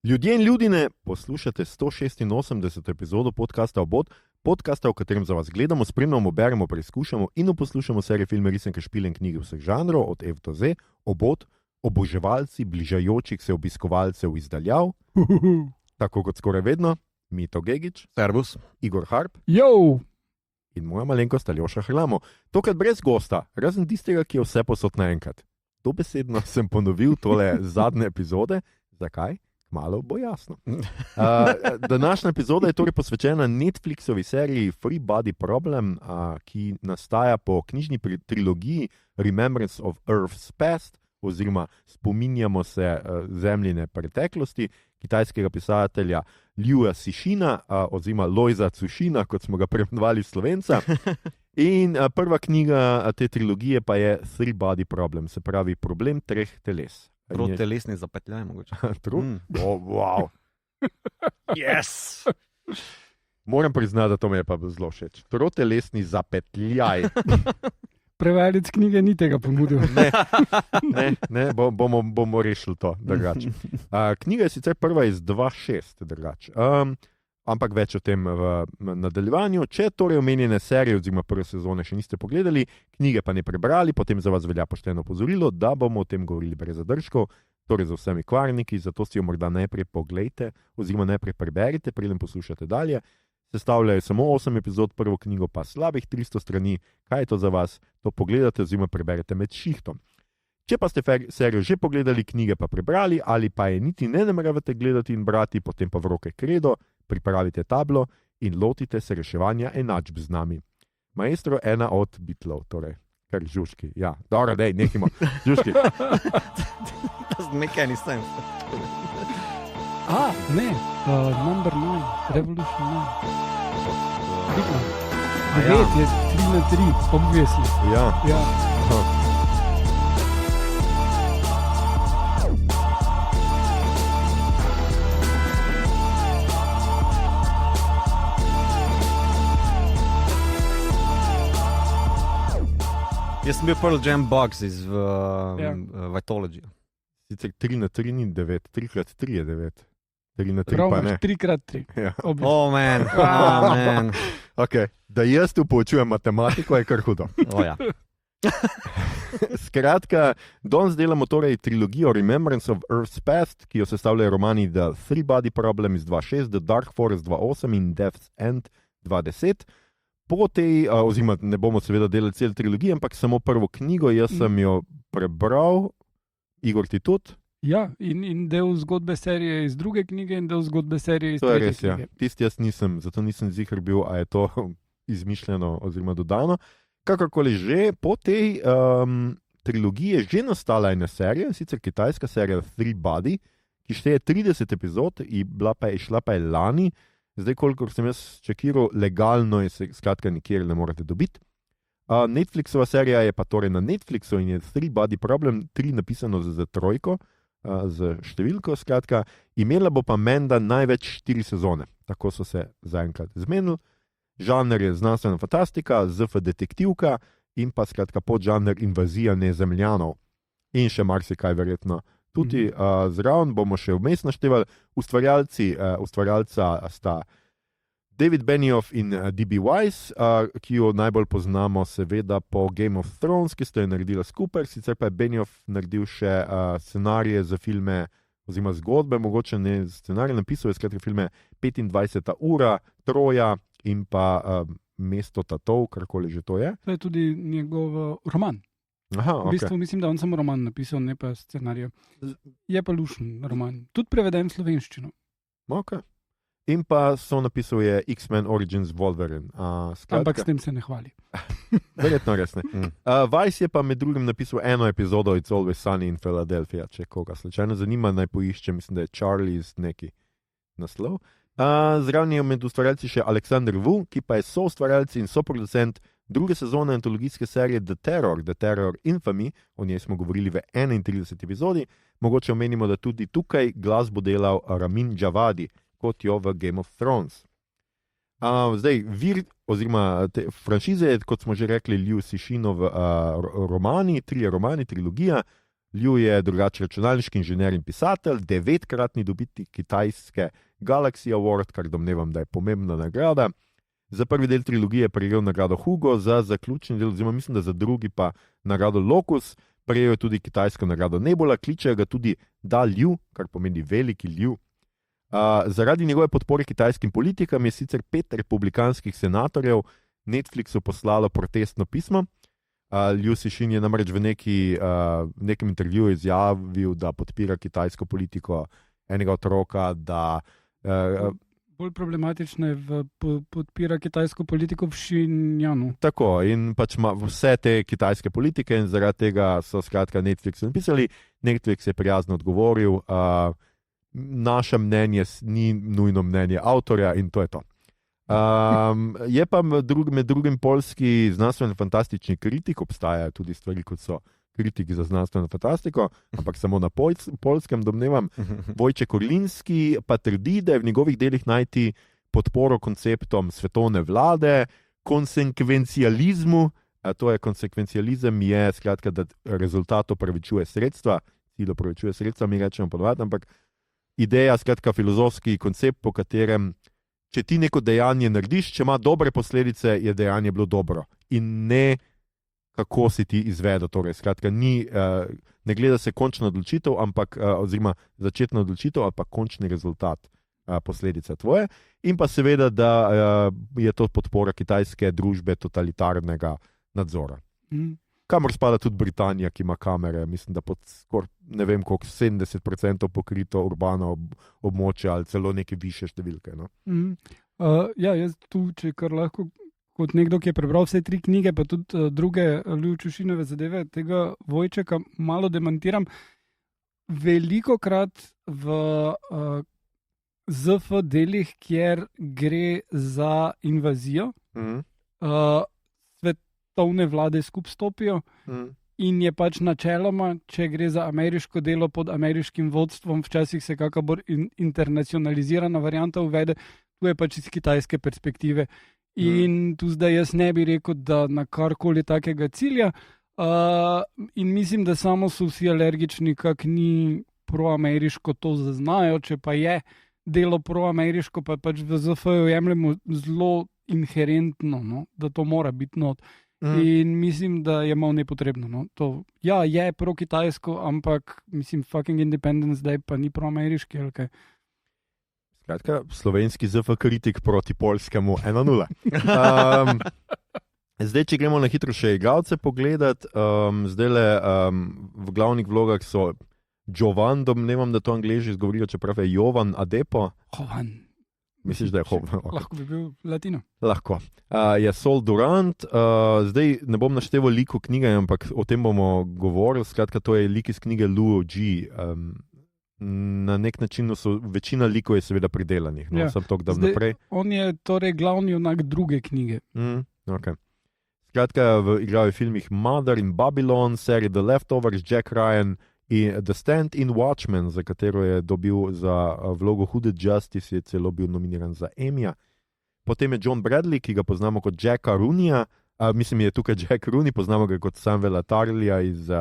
Ljudje in ljudine, poslušate 186. epizodo podcasta Obod, podcasta, v katerem za vas gledamo, spremljamo, beremo, preizkušamo in poslušamo serije filme, risanke, špile in knjige vseh žanrov, od F do Z, Obod, oboževalci bližajočih se obiskovalcev izdaljav, tako kot skoraj vedno, Mito Gegić, Servus, Igor Harp Yo! in moja malenkost Aljoša Hrlamo. Tokrat brez gosta, razen tistega, ki je vse posod naenkrat. Dobesedno sem ponovil tole zadnje epizode. Zakaj? Malo bo jasno. Današnja epizoda je torej posvečena Netflixovi seriji Free Body Problem, ki nastaja po knjižni trilogiji Remembrance of Earth's Past, oziroma spominjamo se zemljine preteklosti, kitajskega pisatelja Liua Cixina, oziroma Lojza Cušina, kot smo ga preimenovali Slovenca. In prva knjiga te trilogije pa je Three Body Problem, se pravi problem treh teles. telesni zapetljaj mogoče. Wow. Yes! Moram priznati, da to mi je pa zelo všeč. Trotelesni zapetljaj. Prevajalec knjige ni tega ponudil. Ne, bomo rešili to drugače. Knjiga je sicer prva iz 2.6 drugače. Ampak več o tem v nadaljevanju. Če torej omenjene serije oziroma prve sezone še niste pogledali, knjige pa ne prebrali, potem za vas velja pošteno opozorilo, da bomo o tem govorili brez zadržkov, torej za vsemi kvarniki, zato si jo morda najprej poglejte oziroma najprej preberite, preden poslušate dalje. Sestavljajo samo 8 epizod, prvo knjigo pa slabih 300 strani. Kaj je to za vas? To pogledate oziroma preberete med šihtom. Če pa ste serijo že pogledali, knjige pa prebrali ali pa je niti ne nameravate gledati in brati, potem pa v roke kredo, pripravite tablo in lotite se reševanja enačb z nami. Maestro, ena od Beatlov, torej, kar Žužki. Ja, dobro, dej, nehimo. Žužki. Doesn't make any sense. Ne, number 9, Revolution 9. Beatles. 9 je 3-3, obvisli. Ja. Jaz sem bil Pearl Jam Box iz Vitology. Sicer 3-3 ni 9, 3x3 je 9. 3x3 Prav pa ne. imaš 3x3. Ja. Oh man. Okay. Da jaz tu poučujem matematiko, je kar hudo. Ja. Skratka, danes delamo torej trilogijo Remembrance of Earth's Past, ki jo sestavljajo romani The Three Body Problem iz 2.6, The Dark Forest 2.8 in Death's End 2.10. Po tej, oziroma ne bomo seveda delali cel trilogije, ampak samo prvo knjigo, jaz sem jo prebral, Igor ti tudi. Ja, in del zgodbe serije iz druge knjige in del zgodbe serije iz To je tretje res, ja. knjige. Tisti jaz nisem, zato nisem ziher bil, a je to izmišljeno oziroma dodano. Kakorkoli že, po tej trilogiji je že nastala ena serija, sicer kitajska serija Three Body, ki šteje 30 epizod, šla pa je lani. Zdaj, kolikor sem jaz čekiral, legalno je se skratka nikjer ne morete dobiti. Netflixova serija je pa torej na Netflixu in je Three Body Problem, 3 napisano z trojko, z številko, skratka. Imela bo pa menda največ 4 sezone, tako so se zaenkrat zmenili. Žanr je znanstvena fantastika, ZF detektivka in pa skratka podžanr invazija nezemljanov. In še marsikaj verjetno. Tudi zraven bomo še vmes naštevali. Ustvarjalca sta David Benioff in D.B. Weiss, ki jo najbolj poznamo seveda po Game of Thrones, ki sta jo naredila skupaj, sicer pa je Benioff naredil še scenarije za filme oziroma zgodbe, mogoče ne scenarije, napisal je skratka filme 25. ura, Troja in pa Mesto tatov, karkoli že to je. To je tudi njegov roman. Aha, V bistvu mislim, da on samo roman napisal, ne pa scenarij. Je pa lušen roman. Tudi preveden v slovenščino. Okay. In pa so napisal je X-Men Origins Wolverine. Ampak s tem se ne hvali. Verjetno res ne. Weiss je pa med drugim napisal eno epizodo It's Always Sunny in Philadelphia, če koga slučajno zanima, naj poišče, mislim, da je Charlie's neki naslov. Zraven je med ustvarjalci še Alexander Wu, ki pa je soustvarjalci in soproducent druge sezone antologijske serije The Terror Infamy, o njej smo govorili v 31. epizodi. Mogoče omenimo, da tudi tukaj glasbo delal Ramin Djawadi, kot jo v Game of Thrones. Zdaj, vir oziroma franšize, kot smo že rekli, Liu Cixinov romani, 3 romani, trilogija. Liu je drugače računalniški inženir in pisatelj, 9-kratni dobitnik kitajske Galaxy Award, kar domnevam, da je pomembna nagrada. Za prvi del trilogije je prejel nagrado Hugo, za zaključni del, oziroma mislim, da za drugi pa nagrado Locus, prejel je tudi kitajsko nagrado Nebula, kličejo ga tudi Da Liu, kar pomeni veliki Liu. Zaradi njegove podpore kitajskim politikam je sicer 5 republikanskih senatorjev Netflixu poslalo protestno pismo. Liu Cixin je namreč v nekem intervjuju izjavil, da podpira kitajsko politiko enega otroka, da bolj problematično je, podpira kitajsko politiko v Xinjiangu. Tako, in pač ima vse te kitajske politike in zaradi tega so skratka Netflixu napisali. Netflix je prijazno odgovoril, naše mnenje ni nujno mnenje avtorja in to je to. Je pa med drugim poljski znanstveno-fantastični kritik, obstajajo tudi stvari, kot so kritiki za znanstveno fantastiko, ampak samo na poljskem domnevam. Vojček Orlinski pa trdi, da je v njegovih delih najti podporo konceptom svetovne vlade, konsekvencializmu. To je konsekvencializem, je skratka, da rezultat opravičuje sredstva, cilj opravičuje sredstva, mi rečemo ponovadi, ampak ideja, skratka filozofski koncept, po katerem če ti neko dejanje narediš, če ima dobre posledice, je dejanje bilo dobro. In ne kako si ti izvedel. Torej, skratka, ne gleda se končna odločitev, oziroma začetna odločitev, ali pa končni rezultat posledica tvoje. In pa seveda, da je to podpora kitajske družbe totalitarnega nadzora. Kamor spada tudi Britanija, ki ima kamere, mislim, da pod skoraj, ne vem koliko, 70% pokrito urbano območje ali celo neke više številke. No? Jaz tu, če kar lahko, kot nekdo, ki je prebral vse 3 knjige, pa tudi druge Liu Cixinove zadeve, tega Vojčeka malo demantiram. Velikokrat v ZF delih, kjer gre za invazijo, svetovne vlade skupaj stopijo in je pač načeloma, če gre za ameriško delo pod ameriškim vodstvom, včasih se kakšna bolj internacionalizirana varianta uvede, tu je pač iz kitajske perspektive. In tu zdaj jaz ne bi rekel, da na karkoli takega cilja. In mislim, da samo so vsi alergični, kak ni proameriško, to zaznajo, če pa je delo proameriško, pa pač v ZF-ju jemljemo zelo inherentno, no, da to mora biti not. In mislim, da je malo nepotrebno. No. To, ja, je pro-kitajsko, ampak mislim, fucking independence zdaj pa ni pro-ameriški ali kaj. Skratka, slovenski ZF kritik proti poljskemu 1-0. Zdaj, če gremo na hitro še igralce pogledat, zdajle v glavnih vlogah so Jovan, domnevam, da to Angleži izgovorijo, čeprav je Jovan Adepo. Jovan. Misliš, da je Jovan? Okay. Lahko bi bil latino. Lahko. Je Sol Durant, zdaj ne bom našteval liku knjige, ampak o tem bomo govorili. Skratka, to je lik iz knjige Luo G. Na nek način so večina likov je seveda pridelanih. No? Ja. Sem to kdaj naprej. On je torej glavni junak druge knjige. Okay. Skratka, igral je v filmih Mother in Babylon, seriji The Leftovers, Jack Ryan in The Stand in Watchmen, za katero je dobil za vlogo Hooded Justice, je celo bil nominiran za Emmya. Potem je John Bradley, ki ga poznamo kot Jacka Rooneyja, mislim, je tukaj Jack Rooney, poznamo ga kot Samuela Tarleya iz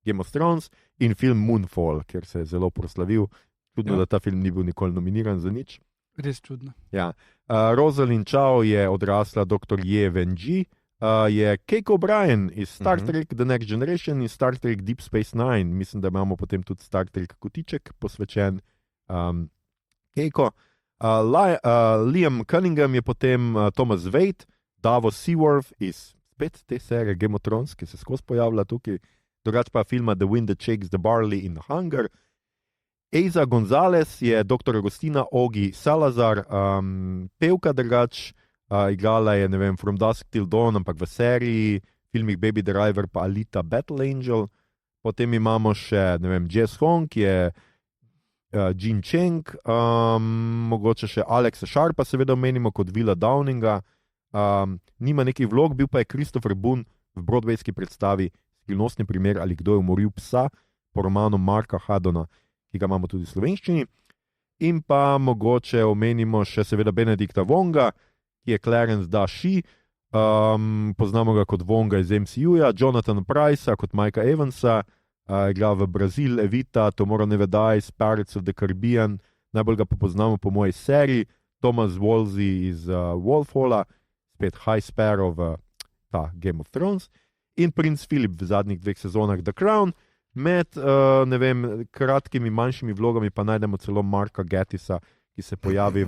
Game of Thrones, in film Moonfall, ker se je zelo proslavil. Čudno, da ta film ni bil nikoli nominiran za nič. Res čudno. Ja. Rosalind Chow je odrasla dr. Ye Wen-ji, je Keiko O'Brien iz Star Trek The Next Generation in Star Trek Deep Space Nine. Mislim, da imamo potem tudi Star Trek kotiček posvečen Keiko. Liam Cunningham je potem Thomas Wade, Davos Seaworth iz spet te serije Game of Thrones, ki se skozi pojavlja tukaj. Drugač pa filma The Wind That Shakes the Barley in Hunger. Eiza Gonzalez je dr. Agostina Ogi Salazar, pevka drugač, igrala je, ne vem, From Dusk Till Dawn, ampak v seriji, filmih Baby Driver pa Alita Battle Angel. Potem imamo še, ne vem, Jess Hong, ki je Jean Cheng, mogoče še Alexa Sharpa, seveda omenimo kot Willa Downinga. Nima nekih vlog, bil pa je Christopher Boone v broadwayski predstavi Skrivnostni primer ali kdo je umoril psa po romanu Marka Haddona, ki ga imamo tudi v slovenščini. In pa mogoče omenimo še seveda Benedikta Wonga, ki je Clarence Da Shi, poznamo ga kot Wonga iz MCU-ja, Jonathan Prycea kot Mikea Evansa, igra v Brazil, Evita, Tomorrow Never Dies, Pirates of the Caribbean, najbolj ga pa poznamo po moji seriji, Thomas Wolsey iz Wolfhalla, spet High Sparrow v Game of Thrones in Prince Philip v zadnjih 2 sezonah The Crown. Med kratkimi, manjšimi vlogami pa najdemo celo Marka Gattisa, ki se pojavi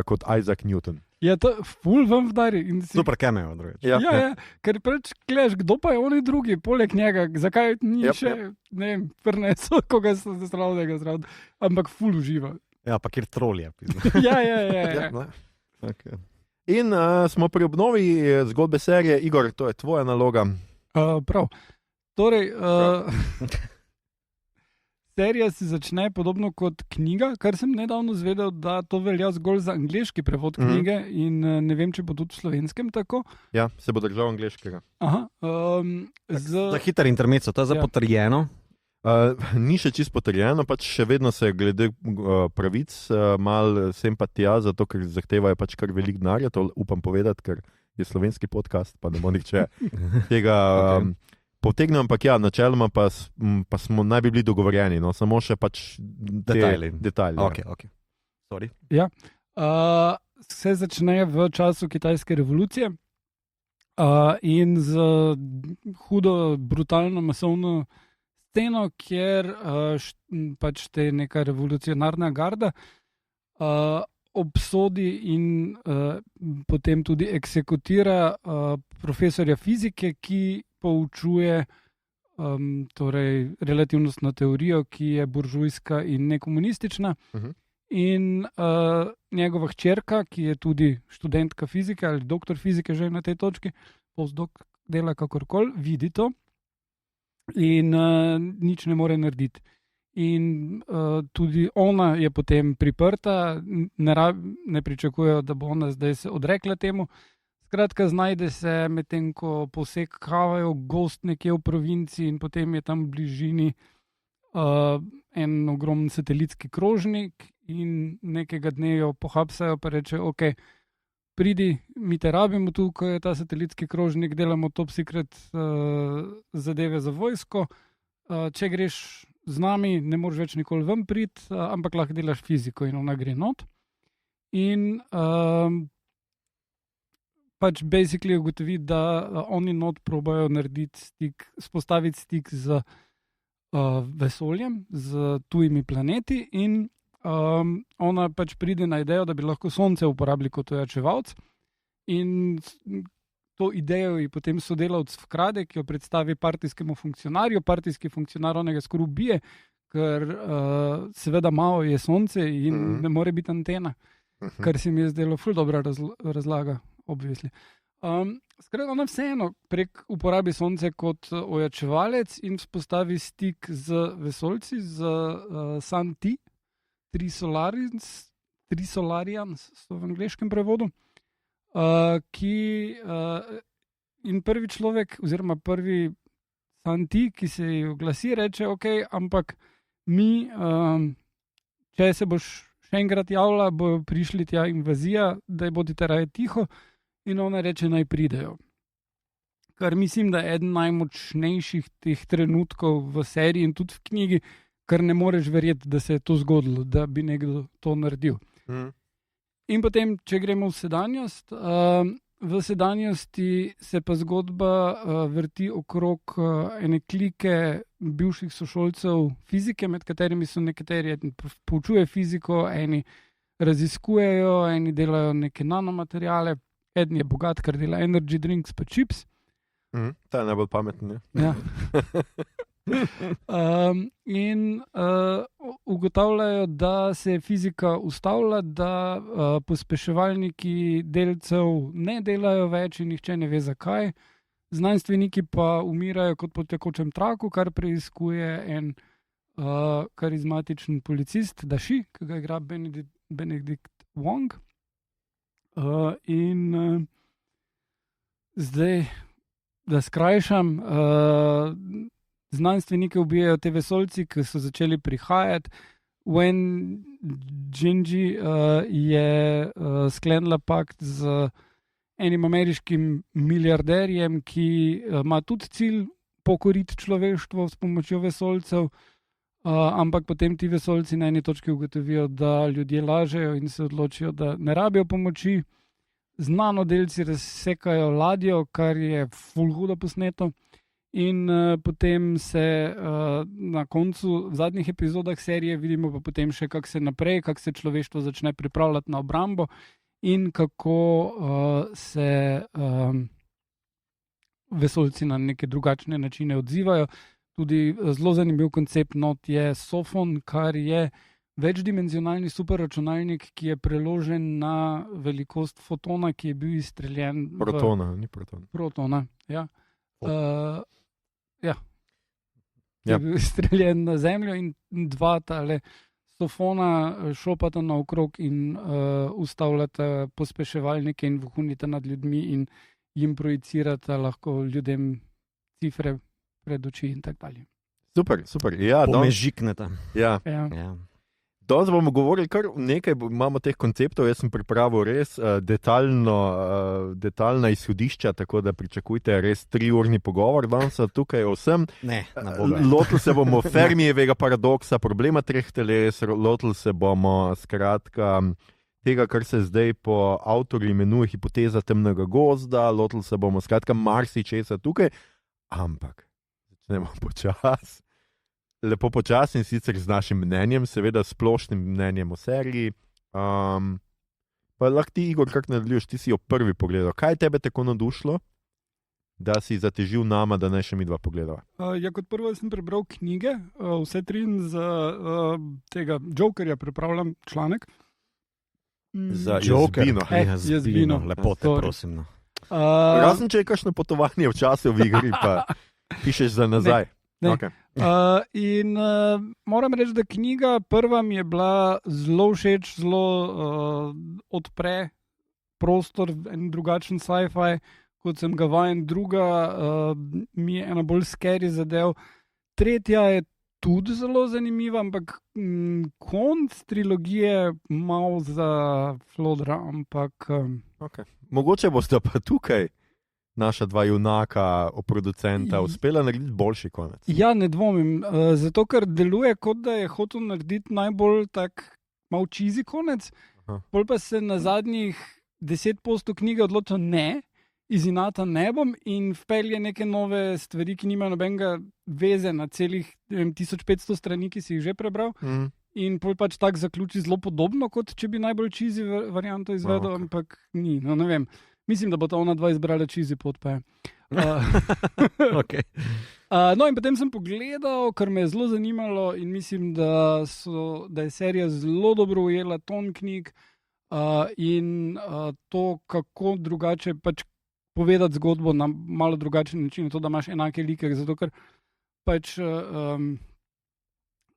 kot Isaac Newton. Je to ful vam vdari. Super cameo, drugič. Ja, ker preč gledaš, kdo pa je oni drugi, poleg njega, zakaj ni še, ne vem, prnesel, koga so zdravnega zraven, ampak ful uživa. Ja, pa kjer trol je. Ja. Okay. In smo pri obnovi zgodbe serije. Igor, to je tvoja naloga. Prav. Torej, serija se začne podobno kot knjiga, kar sem nedavno zvedel, da to velja zgolj za angleški prevod knjige in ne vem, če bo tudi v slovenskem tako. Ja, se bo držal angleškega. Aha. Za hiter intermezzo, to je za potrjeno. Ni še čisto potrjeno, pač še vedno se glede pravic mal sem pa tja, zato ker zahtevajo pač kar velik denarja, to upam povedati, ker je slovenski podcast, pa ne bo nihče tega potegnil, ampak ja, načeloma pa smo naj bi bili dogovorjeni, no, samo še pač detajli. Okay. Sorry. Ja. Se začne v času kitajske revolucije in z hudo, brutalno, masovno sceno, kjer pač te neka revolucionarna garda obsodi in potem tudi eksekutira profesorja fizike, ki poučuje torej relativnostno teorijo, ki je buržujska in nekomunistična. In njegova hčerka, ki je tudi študentka fizike ali doktor fizike že na tej točki, postdoc dela kakorkoli, vidi to in nič ne more narediti. In tudi ona je potem priprta, ne pričakujejo, da bo ona zdaj se odrekla temu. Skratka, znajde se medtem, ko posekavajo gozd nekje v provinci in potem je tam v bližini en ogromen satelitski krožnik in nekega dne jo pohapsajo pa reče, ok, pridi, mi te rabimo tu, ko je ta satelitski krožnik, delamo top secret zadeve za vojsko, če greš z nami, ne moreš več nikoli ven priti, ampak lahko delaš fiziko in ona gre not. In pač basically ugotovi, da oni not probajo narediti stik, spostaviti stik z vesoljem, z tujimi planeti in ona pač pride na idejo, da bi lahko Sonce uporabili kot ojačevalc in to idejo ji potem sodelavc vkrade, ki jo predstavi partijskemu funkcionarju. Partijski funkcionar onega skoraj ubije, ker seveda malo je Sonce in ne more biti antena, kar se mi je zdelo ful dobra razlaga, obvisli. Skratka, ona vseeno prek uporabi Sonce kot ojačevalec in vzpostavi stik z vesoljci, z San-Ti, Trisolarians so v angleškem prevodu, ki in prvi človek oziroma prvi San-Ti, ki se ji oglasi, reče, ok, ampak mi, če se boš še enkrat javila, bojo prišli tja invazija, da bodite raje tiho in ona reče, naj pridejo. Kar mislim, da je eden najmočnejših teh trenutkov v seriji in tudi v knjigi, ker ne moreš verjeti, da se je to zgodilo, da bi nekdo to naredil. In potem, če gremo v sedanjost, v sedanjosti se pa zgodba vrti okrog ene klike bivših sošolcev fizike, med katerimi so nekateri poučuje fiziko, eni raziskujejo, eni delajo neke nanomateriale, eden je bogat, ker dela energy drinks pa chips. Ta je najbolj pameten, ja. In ugotavljajo, da se je fizika ustavila, da pospeševalniki delcev ne delajo več in nihče ne ve zakaj. Znanstveniki pa umirajo kot po tekočem traku, kar preiskuje en karizmatičen policist, Dashi, ki ga igra Benedict Wong. In zdaj, da skrajšam, znanstvenike ubijajo te vesoljci, ki so začeli prihajati. Wen Jinji je sklenila pakt z enim ameriškim milijarderjem, ki ima tudi cilj pokoriti človeštvo s pomočjo vesoljcev, ampak potem ti vesoljci na eni točki ugotovijo, da ljudje lažejo in se odločijo, da ne rabijo pomoči. Z nanodelci razsekajo ladjo, kar je ful hudo posneto. In potem se na koncu, v zadnjih epizodah serije, vidimo pa potem še, kako se naprej, kako se človeštvo začne pripravljati na obrambo in kako se vesoljci na neke drugačne načine odzivajo. Tudi zelo zanimiv koncept not je Sofon, kar je večdimenzionalni superračunalnik, ki je preložen na velikost fotona, ki je bil izstreljen ni proton. Protona, ja. Je bil izstreljen na zemljo in dva tale Sofona šopata naokrog in ustavljata pospeševalnike in vohunita nad ljudmi in jim projicirata lahko ljudem cifre pred oči in tako dalje. Super. Ja, Pomežikneta. Ja. Danes bomo govorili kar nekaj, imamo teh konceptov, jaz sem pripravil res detaljna izhodišča, tako da pričakujte res 3-urni pogovor danes tukaj o vsem. Lotili se bomo Fermijevega paradoksa, problema treh teles, lotili se bomo skratka tega, kar se zdaj po avtorju imenuje hipoteza temnega gozda, lotili se bomo skratka marsičesa tukaj, ampak začnemo počasi. Lepo počasi in sicer z našim mnenjem, seveda splošnim mnenjem o seriji. Pa lahko ti, Igor, kako nadaljuješ, ti si jo prvi pogledal. Kaj je tebe tako nadušilo, da si zatežil nama, da ne še mi dva pogledava? Kot prvo sem prebral knjige, vse 3 za tega Jokerja pripravljam članek. Za Jazbino. Jazbino. Lepo te prosim. Razen, če je kakšno potovanje včasih v igri, pa pišeš za nazaj. Okay. Moram reči, da knjiga prva mi je bila zelo všeč, zelo odpre prostor, en drugačen sci-fi, kot sem ga vajen. Druga mi je ena bolj scary zadev. Tretja je tudi zelo zanimiva, ampak konc trilogije malo za flodra, ampak... Okay. Mogoče boste pa tukaj naša dva junaka, producenta, uspela narediti boljši konec. Ja, ne dvomim. Zato, ker deluje, kot da je hotel narediti najbolj tak malo cheesy konec. Pol pa se na zadnjih 10 postov knjige odločil ne, izinata ne bom in vpelje neke nove stvari, ki nimajo nobenega veze na celih 1500 strani, ki si jih že prebral. In pol pač tak zaključi zelo podobno, kot če bi najbolj cheesy varianto izvedel, ampak ni, no ne vem. Mislim, da bo ta ona dva izbrala cheesy pot, pa je. Okay. No in potem sem pogledal, kar me je zelo zanimalo in mislim, da je serija zelo dobro ujela ton knjig in to, kako drugače pač povedati zgodbo na malo drugačen način, to, da imaš enake like, zato ker pač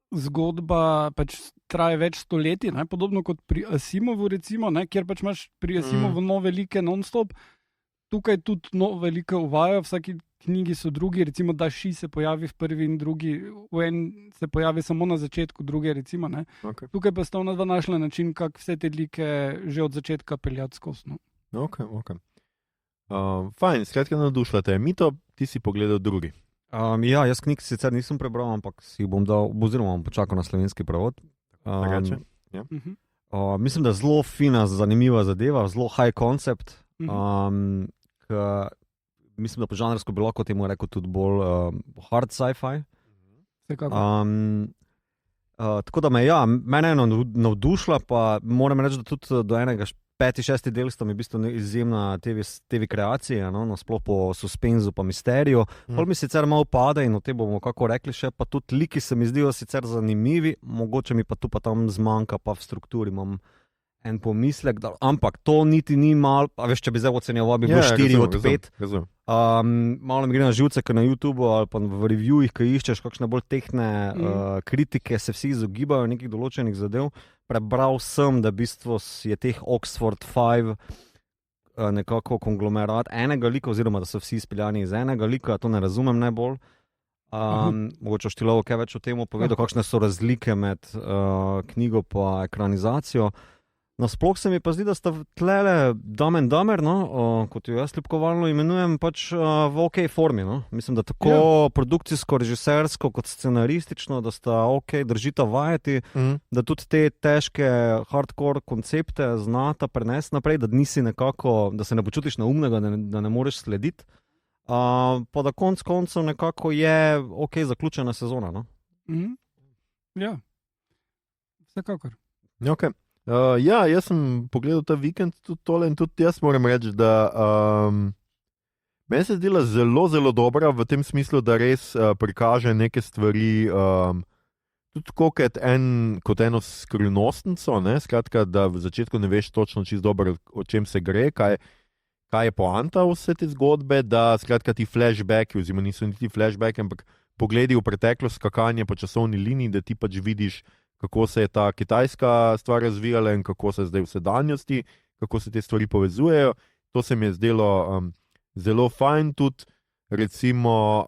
zgodba pač traja več stoletij, podobno kot pri Asimovu, recimo, kjer pač imaš pri Asimovu nove like non-stop. Tukaj tudi nove like uvajajo, v vsaki knjigi so drugi, recimo Dashi se pojavi v prvi in drugi, v en se pojavi samo na začetku, druge recimo. Okay. Tukaj pa sta ona dva našla način, kako vse te like že od začetka peljati skozi. Ok. Fajn, skratka nadušila te. Mito, ti si pogledal drugi. Jaz knjig sicer nisem prebral, ampak si jih bom dal, oziroma bom počakal na slovenski prevod. Mislim, da je zelo fina, zanimiva zadeva, zelo high concept. Mislim, da po žanrsko bi lahko temu rekel tudi bolj hard sci-fi. Tako da mene je navdušila, pa moram reči, da tudi do enega 5-6 del sta mi v bistvu izjemna TV kreacija, nasploh po suspenzu pa misteriju. Pol mi sicer malo pade in o tem bomo kako rekli še, pa tudi liki se mi zdijo sicer zanimivi, mogoče mi pa tu pa tam zmanjka, pa v strukturi imam en pomislek, ampak to niti ni malo, a veš, če bi zdaj ocenjeval, bi bil 4 od 5. Malo mi gre na živce, ker na YouTubeu ali pa v reviewih, ki iščeš kakšne bolj tehtne kritike, se vsi izogibajo nekih določenih zadev. Prebral sem, da v bistvu je teh Oxford 5 nekako konglomerat enega lika, oziroma da so vsi izpeljani iz enega lika, to ne razumem najbolj. Mogoče Štilovo kaj več o tem povedal, kakšne so razlike med knjigo pa ekranizacijo. Nasploh se mi pa zdi, da sta tlele Dumb and Dumber, kot jo jaz ljubkovalno imenujem, pač v ok formi. No? Mislim, da tako produkcijsko, režisersko kot scenaristično, da sta ok, držita vajeti, da tudi te težke hardcore koncepte znata prenesti naprej, da nisi nekako, da se ne počutiš neumnega, da ne moreš slediti. Pa da konc koncev nekako je ok zaključena sezona. No? Ja, vsekakor. Okay. Jaz sem pogledal ta vikend tudi tole in tudi jaz moram reči, da meni se zdela zelo, zelo dobra v tem smislu, da res prikaže neke stvari tudi kot eno skrivnostnico, skratka, da v začetku ne veš točno čisto dobro, o čem se gre, kaj je poanta vse te zgodbe, da skratka ti flashbacki, oziroma niso niti flashbacki, ampak pogledi v preteklost, skakanje po časovni liniji, da ti pač vidiš, kako se je ta kitajska stvar razvijala in kako se zdaj v sedanjosti, kako se te stvari povezujejo. To se mi je zdelo zelo fajn tudi, recimo,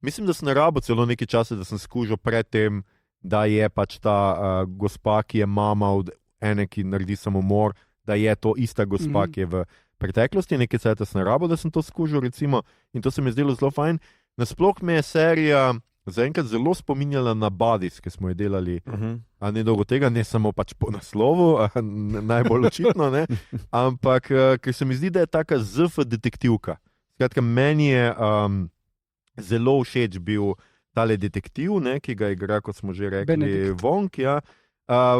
mislim, da sem rabo celo nekaj časa, da sem skušal pred tem, da je pač ta gospa, ki je mama od ene, ki naredi samomor, da je to ista gospa, ki je v preteklosti, nekaj cajta sem rabo, da sem to skušal, recimo, in to se mi je zdelo zelo fajn. Nasploh me je serija zaenkrat zelo spominjala na Buddies, ki smo jo delali nedolgo tega, ne samo pač po naslovu, najbolj očitno, ampak ker se mi zdi, da je taka ZF detektivka. Skratka, meni je zelo všeč bil tale detektiv, ki ga igra, kot smo že rekli, Wong,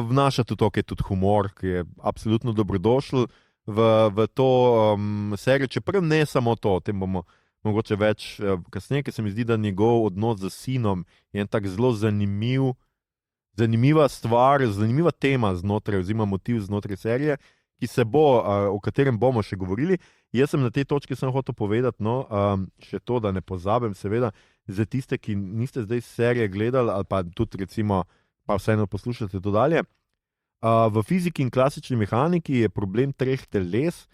vnaša tudi humor, ki je absolutno dobrodošel v to serijo, čeprav ne samo to, o tem bomo mogoče več kasneje, ker se mi zdi, da njegov odnos z sinom je en tak zelo zanimiva stvar, zanimiva tema znotraj, oziroma motiv znotraj serije, ki se bo, o katerem bomo še govorili. Jaz sem na tej točki sem hotel povedati, še to, da ne pozabim, seveda, za tiste, ki niste zdaj serije gledali, ali pa tudi recimo, pa vseeno poslušate to dalje. V fiziki in klasični mehaniki je problem 3 teles,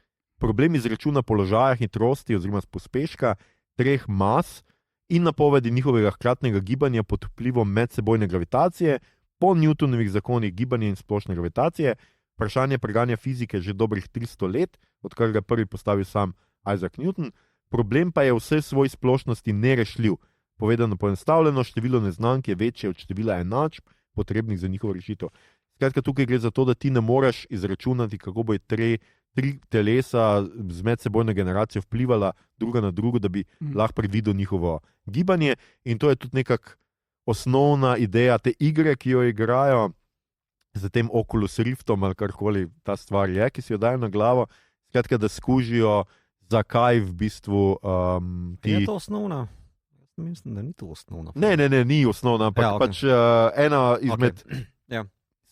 problem izračuna položaja hitrosti oziroma pospeška 3 mas in napovedi njihovega hkratnega gibanja pod vplivom medsebojne gravitacije po Newtonovih zakonih gibanja in splošne gravitacije. Vprašanje preganja fizike že dobrih 300 let, odkar ga prvi postavil sam Isaac Newton. Problem pa je vse svoj splošnosti nerešljiv. Povedano poenostavljeno, število neznank je večje od števila enačb, potrebnih za njihovo rešitev. Skratka, tukaj gre za to, da ti ne moreš izračunati, kako bo 3 telesa z medsebojno generacijo vplivala druga na drugo, da bi lahko predvidel njihovo gibanje. In to je tudi nekako osnovna ideja te igre, ki jo igrajo z tem Oculus Riftom ali karkoli ta stvar je, ki si jo dajo na glavo. Skratka, da skužijo, zakaj v bistvu Je to osnovna? Mislim, da ni to osnovna. Ne, ni osnovna, ampak pač ena izmed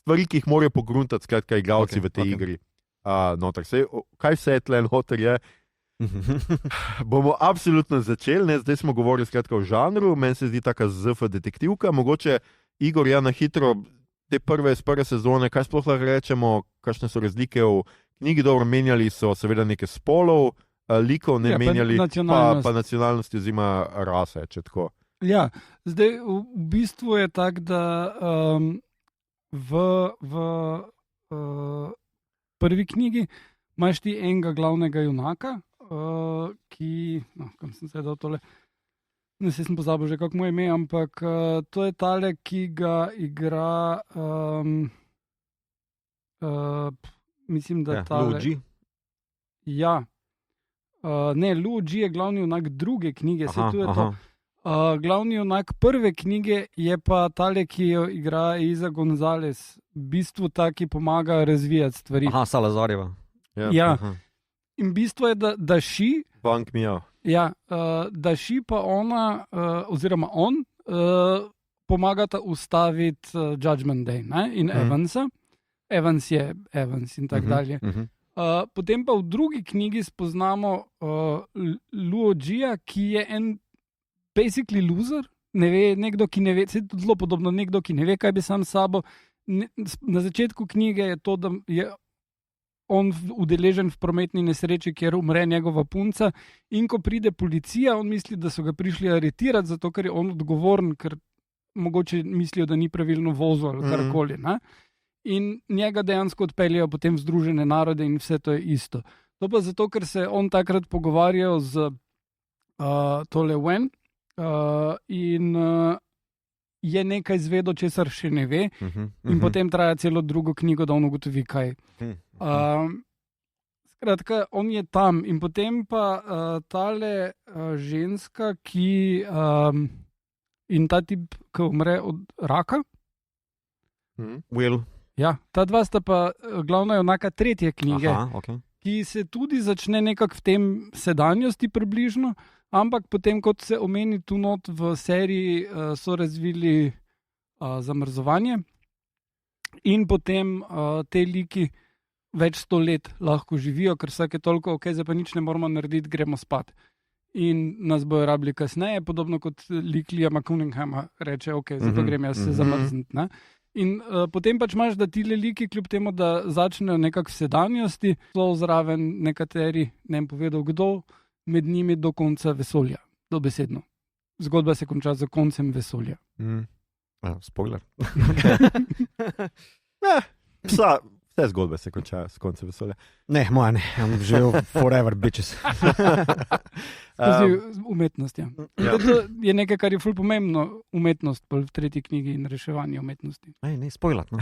stvari, ki jih morajo pogruntati, skratka, igralci v tej igri. Kaj vse je tle noter je? Bomo absolutno začeli, zdaj smo govorili skratka o žanru, meni se zdi taka ZF detektivka, mogoče Igor, na hitro, te prve sezone, kaj sploh lahko rečemo, kakšne so razlike v knjigi, dobro, menjali so seveda nekaj spolov, likov ne menjali, pa nacionalnosti oziroma rase, če tako. Ja, zdaj v bistvu je tak, da v prvi knjigi imaš ti enega glavnega junaka, ki, kam sem se dal tole, ne sem pozabil že, kako mu je ime, ampak to je tale, ki ga igra, mislim, da tale... Luigi? Ja. Ne, Luigi je glavni junak druge knjige, glavni junak prve knjige je pa tale, ki jo igra Eiza González, v bistvu ta, ki pomaga razvijati stvari. Salazarjeva. Ja. In bistvo je, da Ši, da Ši pa ona, oziroma on, pomagata ustaviti Judgment Day in Evansa. Evans je Evans in tako dalje. Potem pa v drugi knjigi spoznamo Luogija, ki je en basically loser, nekdo, ki ne ve, zelo podobno, nekdo, ki ne ve, kaj bi sam s sabo. Na začetku knjige je to, da je on udeležen v prometni nesreči, kjer umre njegova punca, in ko pride policija, on misli, da so ga prišli aretirati, zato ker je on odgovoren, ker mogoče mislijo, da ni pravilno vozil ali karkoli. in njega dejansko odpeljejo potem v Združene narode in vse to je isto. To pa zato, ker se on takrat pogovarjal z tole Wen in je nekaj izvedel, česar še ne ve, in potem traja celo drugo knjigo, da on ugotovi, kaj. Skratka, on je tam in potem pa tale ženska, ki in ta tip, ki umre od raka. Will. Ja, ta dva sta pa glavna junaka tretje knjige, Okay. ki se tudi začne nekako v tem sedanjosti približno, ampak potem, kot se omeni tu not v seriji, so razvili zamrzovanje in potem te liki več 100 let lahko živijo, ker vsake toliko, ok, zdaj pa nič ne moramo narediti, gremo spat. In nas bojo rabili kasneje, podobno kot lik Liama Cunninghama reče, ok, zdaj pa grem jaz se zamrzniti. Ne? In potem pač imaš, da ti liki, kljub temu, da začnejo nekako v sedanjosti, so zraven nekateri, ne vem povedal kdo, med njimi do konca vesolja, dobesedno. Zgodba se konča z koncem vesolja. Spoiler. Vse zgodbe se končajo s koncem vesolja. Ne, moja ne, živel forever, bitches. Umetnost, ja. To je nekaj, kar je ful pomembno, umetnost v tretji knjigi in reševanje umetnosti. Ne, spoiler. No.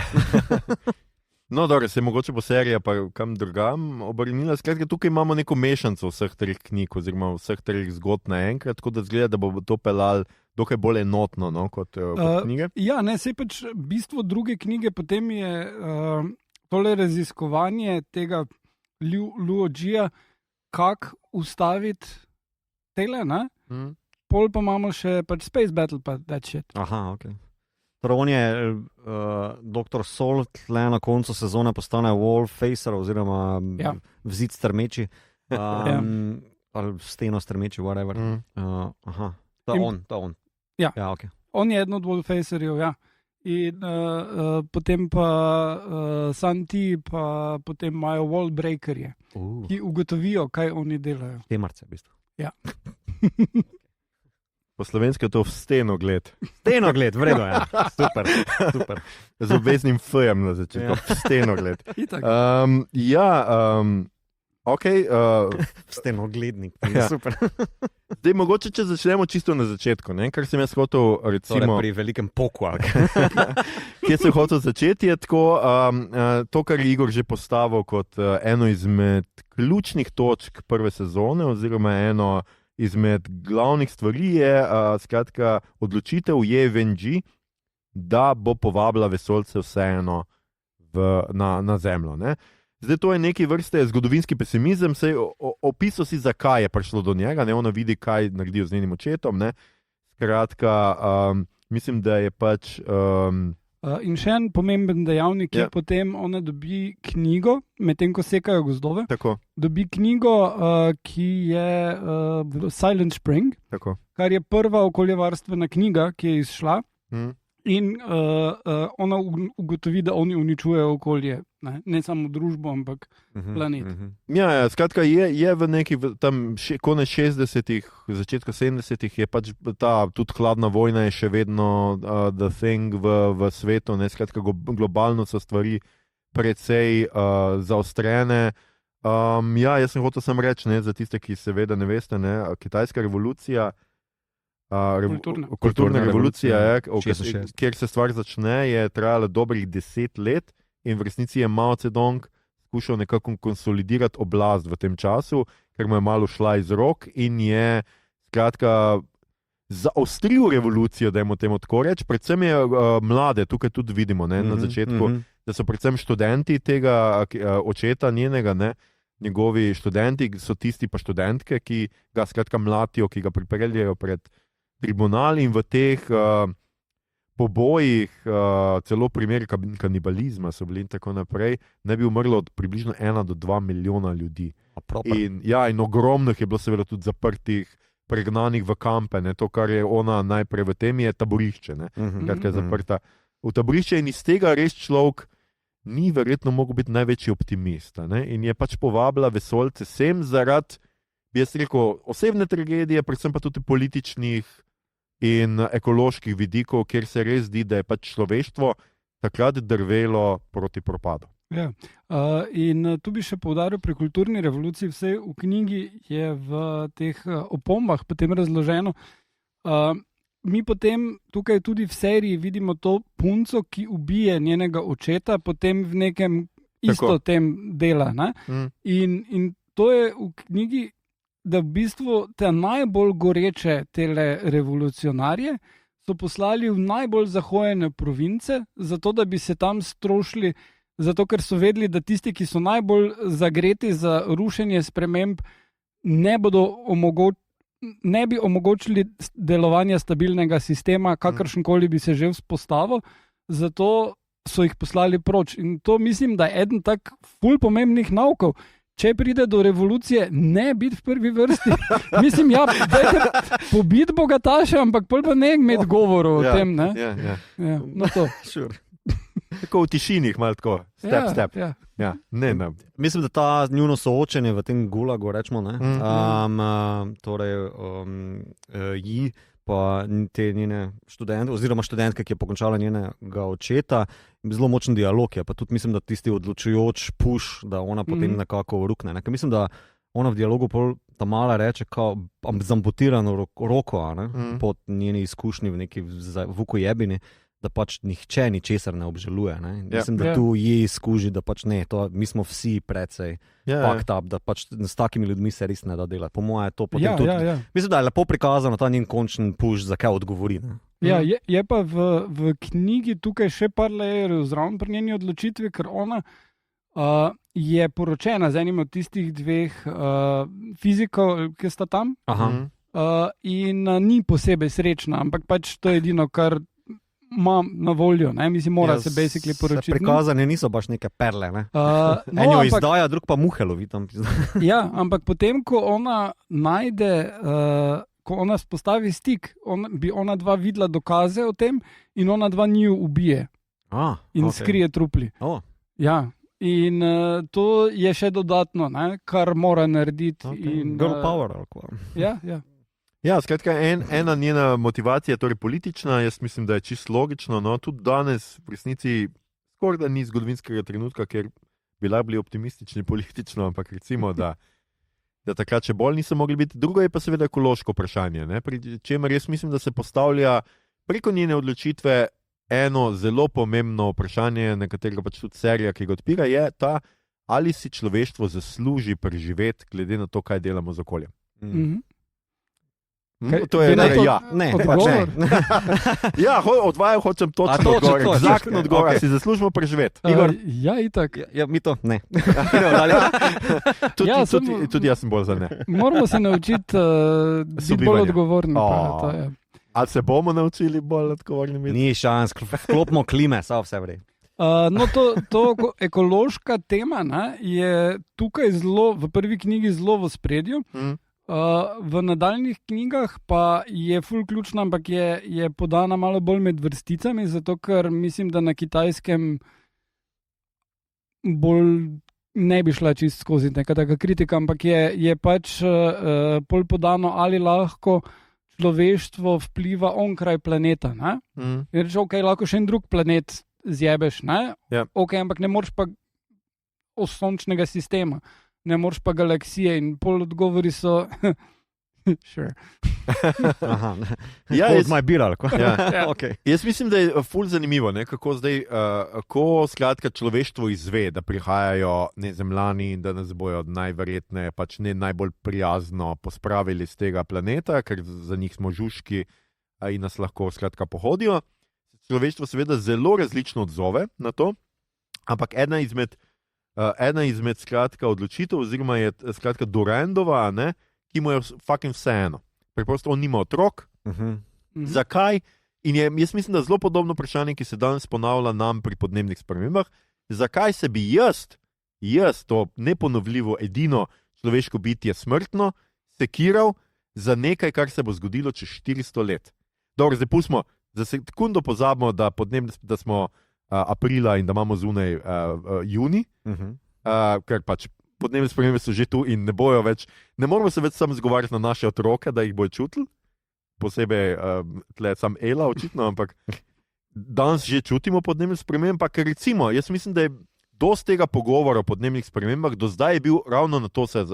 No, dobro, se mogoče bo serija pa kam drugam obrnila. Skratka, tukaj imamo neko mešanico vseh treh knjig oziroma vseh treh zgodb naenkrat, tako da zgleda, da bo to pelal dokaj bolj enotno, no, kot knjige. Ja, ne, sej pač bistvo druge knjige potem je tole raziskovanje tega Luo-Jia, kako ustaviti tele, ne? Pol pa imamo še pač Space Battle, pa that shit. Aha, ok. Torej, on je Dr. Sol, tle na koncu sezone postane Wall Facer oziroma v zid strmeči, ali v steno strmeči, whatever. Aha, to je on. Ja, ok. On je eden od Wall Facerjev, ja. In potem pa Santi, pa potem imajo Wall Breakerje, ki ugotovijo, kaj oni delajo. Temarce, v bistvu. Ja. Po slovenski je to v stenogled. Stenogled, vredno je. Super. Z obveznim F-jem na začetku. Ja. Stenogled. Ok. Stenoglednik, super. Zdaj, mogoče, če začnemo čisto na začetku, ne? Kar sem jaz hotel, recimo... Torej pri velikem poku. Kje sem hotel začeti, je tako, to, kar je Igor že postavil kot eno izmed ključnih točk prve sezone, oziroma eno izmed glavnih stvari je, skratka, odločitev Wen-Ji, da bo povabila vesoljce vseeno na Zemljo, ne? Zdaj, to je neki vrste zgodovinski pesimizem, sej opisal si, zakaj je prišlo do njega, ne, ona vidi, kaj naredijo z njenim očetom, ne, skratka, mislim, da je pač... In še en pomemben dejavnik je potem, ona dobi knjigo, medtem ko sekajo gozdove, dobi knjigo, ki je Silent Spring, kar je prva okoljevarstvena knjiga, ki je izšla, in ona ugotovi, da oni uničujejo okolje, ne samo družbo, ampak planet. Ja, skratka, je v neki tam konec 60-ih, začetka 70-ih je pač ta tudi hladna vojna je še vedno the thing v svetu, ne, skratka, globalno so stvari precej zaostrene. Jaz sem hotel samo reči, ne, za tiste, ki seveda ne veste, ne, kitajska revolucija, kulturna revolucija, kjer se stvar začne, je trajala dobrih 10 let in v resnici je Mao Zedong skušal nekako konsolidirati oblast v tem času, ker mu je malo šla iz rok in je skratka zaostril revolucijo, da je temu tako reči. Predvsem je mlade, tukaj tudi vidimo, ne, na začetku, da so predvsem študenti tega očeta njenega, ne, njegovi študenti so tisti pa študentke, ki ga skratka mlatijo, ki ga pripeljejo pred tribunal in v teh pobojih, celo primeri kanibalizma so bili in tako naprej, ne bi umrlo od približno 1 do 2 milijona ljudi. In ogromno je bilo seveda tudi zaprtih, pregnanih v kampe, ne, to, kar je ona najprej v tem, je taborišče, ne, kratka je zaprta v taborišče in iz tega res človek ni verjetno mogel biti največji optimist, ne, in je pač povabila vesoljce sem zaradi, bi jaz rekel, osebne tragedije, predvsem pa tudi političnih in ekoloških vidikov, kjer se res zdi, da je pač človeštvo takrat drvelo proti propadu. Ja. In tu bi še poudaril pri kulturni revoluciji, vse v knjigi je v teh opombah potem razloženo. Mi potem tukaj tudi v seriji vidimo to punco, ki ubije njenega očeta, potem v nekem isto tem dela. In to je v knjigi, da v bistvu te najbolj goreče tele revolucionarje so poslali v najbolj zahojene province, zato da bi se tam strošili, zato ker so vedeli, da tisti, ki so najbolj zagreti za rušenje sprememb, ne bi omogočili delovanja stabilnega sistema, kakršenkoli bi se že vzpostavil, zato so jih poslali proč. In to mislim, da je eden tak ful pomembnih naukov. Če pride do revolucije, ne biti v prvi vrsti. Mislim, dajte pobiti bogataše, ampak pol pa ne imeti govorov o tem. Ne? Ja, no to. Sure. Tako v tišini, malo tako, step. Ja. Ne. Mislim, da ta njuno soočenje v tem gulagu, rečemo, pa te njene študente, oziroma študentke, ki je pokončala njenega očeta, zelo močen dialog je, pa tudi mislim, da tisti odločujoč push, da ona potem nekako rukne. Ker mislim, da ona v dialogu pol ta mala reče, kao zamputirano roko, pod njeni izkušnji v neki vukojebini, da pač nihče ničesar ne obžaluje. Ne? Mislim, da tu je izkuži, da pač ne, mi smo vsi precej fucked up, da pač s takimi ljudmi se res ne da delati. Po moje je to potem tudi. Mislim, da je lepo prikazano ta njen končni push, za kaj odgovori. Ne? Ja, je pa v knjigi tukaj še par lajerjev zraven pri njeni odločitvi, ker ona je poročena z enim od tistih dveh fizikov, ki sta tam. In ni posebej srečna, ampak pač to je edino, kar ima na voljo, mislim, mora se basically poročiti. Prikazane niso baš neke perle, ne? Eno izdaja, drug pa muhe lovi tam. Ja, ampak potem, ko ona najde, ko ona spostavi stik, bi ona dva videla dokaze o tem in ona dva njiju ubije. In skrije trupli. Ja, in to je še dodatno, kar mora narediti. Girl power, ali kva. Ja. Ja, skratka, ena njena motivacija je torej politična, jaz mislim, da je čisto logično, no, tudi danes v resnici skoraj da ni zgodovinskega trenutka, ker bi bili optimistični politično, ampak recimo, da takrat še bolj niso mogli biti. Drugo je pa seveda ekološko vprašanje, pri čemer jaz mislim, da se postavlja preko njene odločitve eno zelo pomembno vprašanje, na katerega pač tudi serija, ki ga odpira, je ta, ali si človeštvo zasluži preživeti glede na to, kaj delamo z okoljem. To je odgovor. Ja, od vaju hočem točno odgovor. Exaktno odgovor, si zaslužimo preživeti. Ja, itak. Ja, mi to ne. Tudi jaz sem bolj za ne. Moramo se naučiti biti bolj odgovorni. Ali se bomo naučili bolj odgovorni biti? Ni šans, vklopimo klime, vse vre. No, to ekološka tema je tukaj v prvi knjigi zelo v spredju. V nadaljnih knjigah pa je ful ključna, ampak je podana malo bolj med vrsticami, zato ker mislim, da na Kitajskem bolj ne bi šla čist skozi neka taka kritika, ampak je pač bolj podano, ali lahko človeštvo vpliva onkraj planeta. Je reč, lahko še en drug planet zjebeš, ampak ne moreš pa sončnega sistema. Ne moreš pa galaksije in pol odgovori so sure. Jaz mislim, da je ful zanimivo, kako zdaj, ko skratka človeštvo izve, da prihajajo Zemljani in da nas bojo najverjetneje pač ne najbolj prijazno pospravili z tega planeta, ker za njih smo žužki in nas lahko skratka pohodijo. Človeštvo seveda zelo različno odzove na to, ampak ena izmed skratka odločitev, oziroma je skratka Durandova, ki mu je fucking vseeno. Preprosto on nima otrok. Zakaj? In jaz mislim, da zelo podobno vprašanje, ki se danes ponavlja nam pri podnebnih spremembah, zakaj se bi jaz, to neponovljivo edino človeško bitje smrtno, sekiral za nekaj, kar se bo zgodilo čez 400 let. Dobro, zdaj pustimo, za sekundo pozabimo, da smo aprila in da imamo zunaj juni, ker pač podnebne spremembe so že tu in ne moramo se več samo zgovarjati na naše otroke, da jih bojo čutili, posebej tle sam Ela očitno, ampak danes že čutimo podnebne spremembe, pa ker recimo, jaz mislim, da je dosti tega pogovora o podnebnih spremembah do zdaj je bil ravno na to se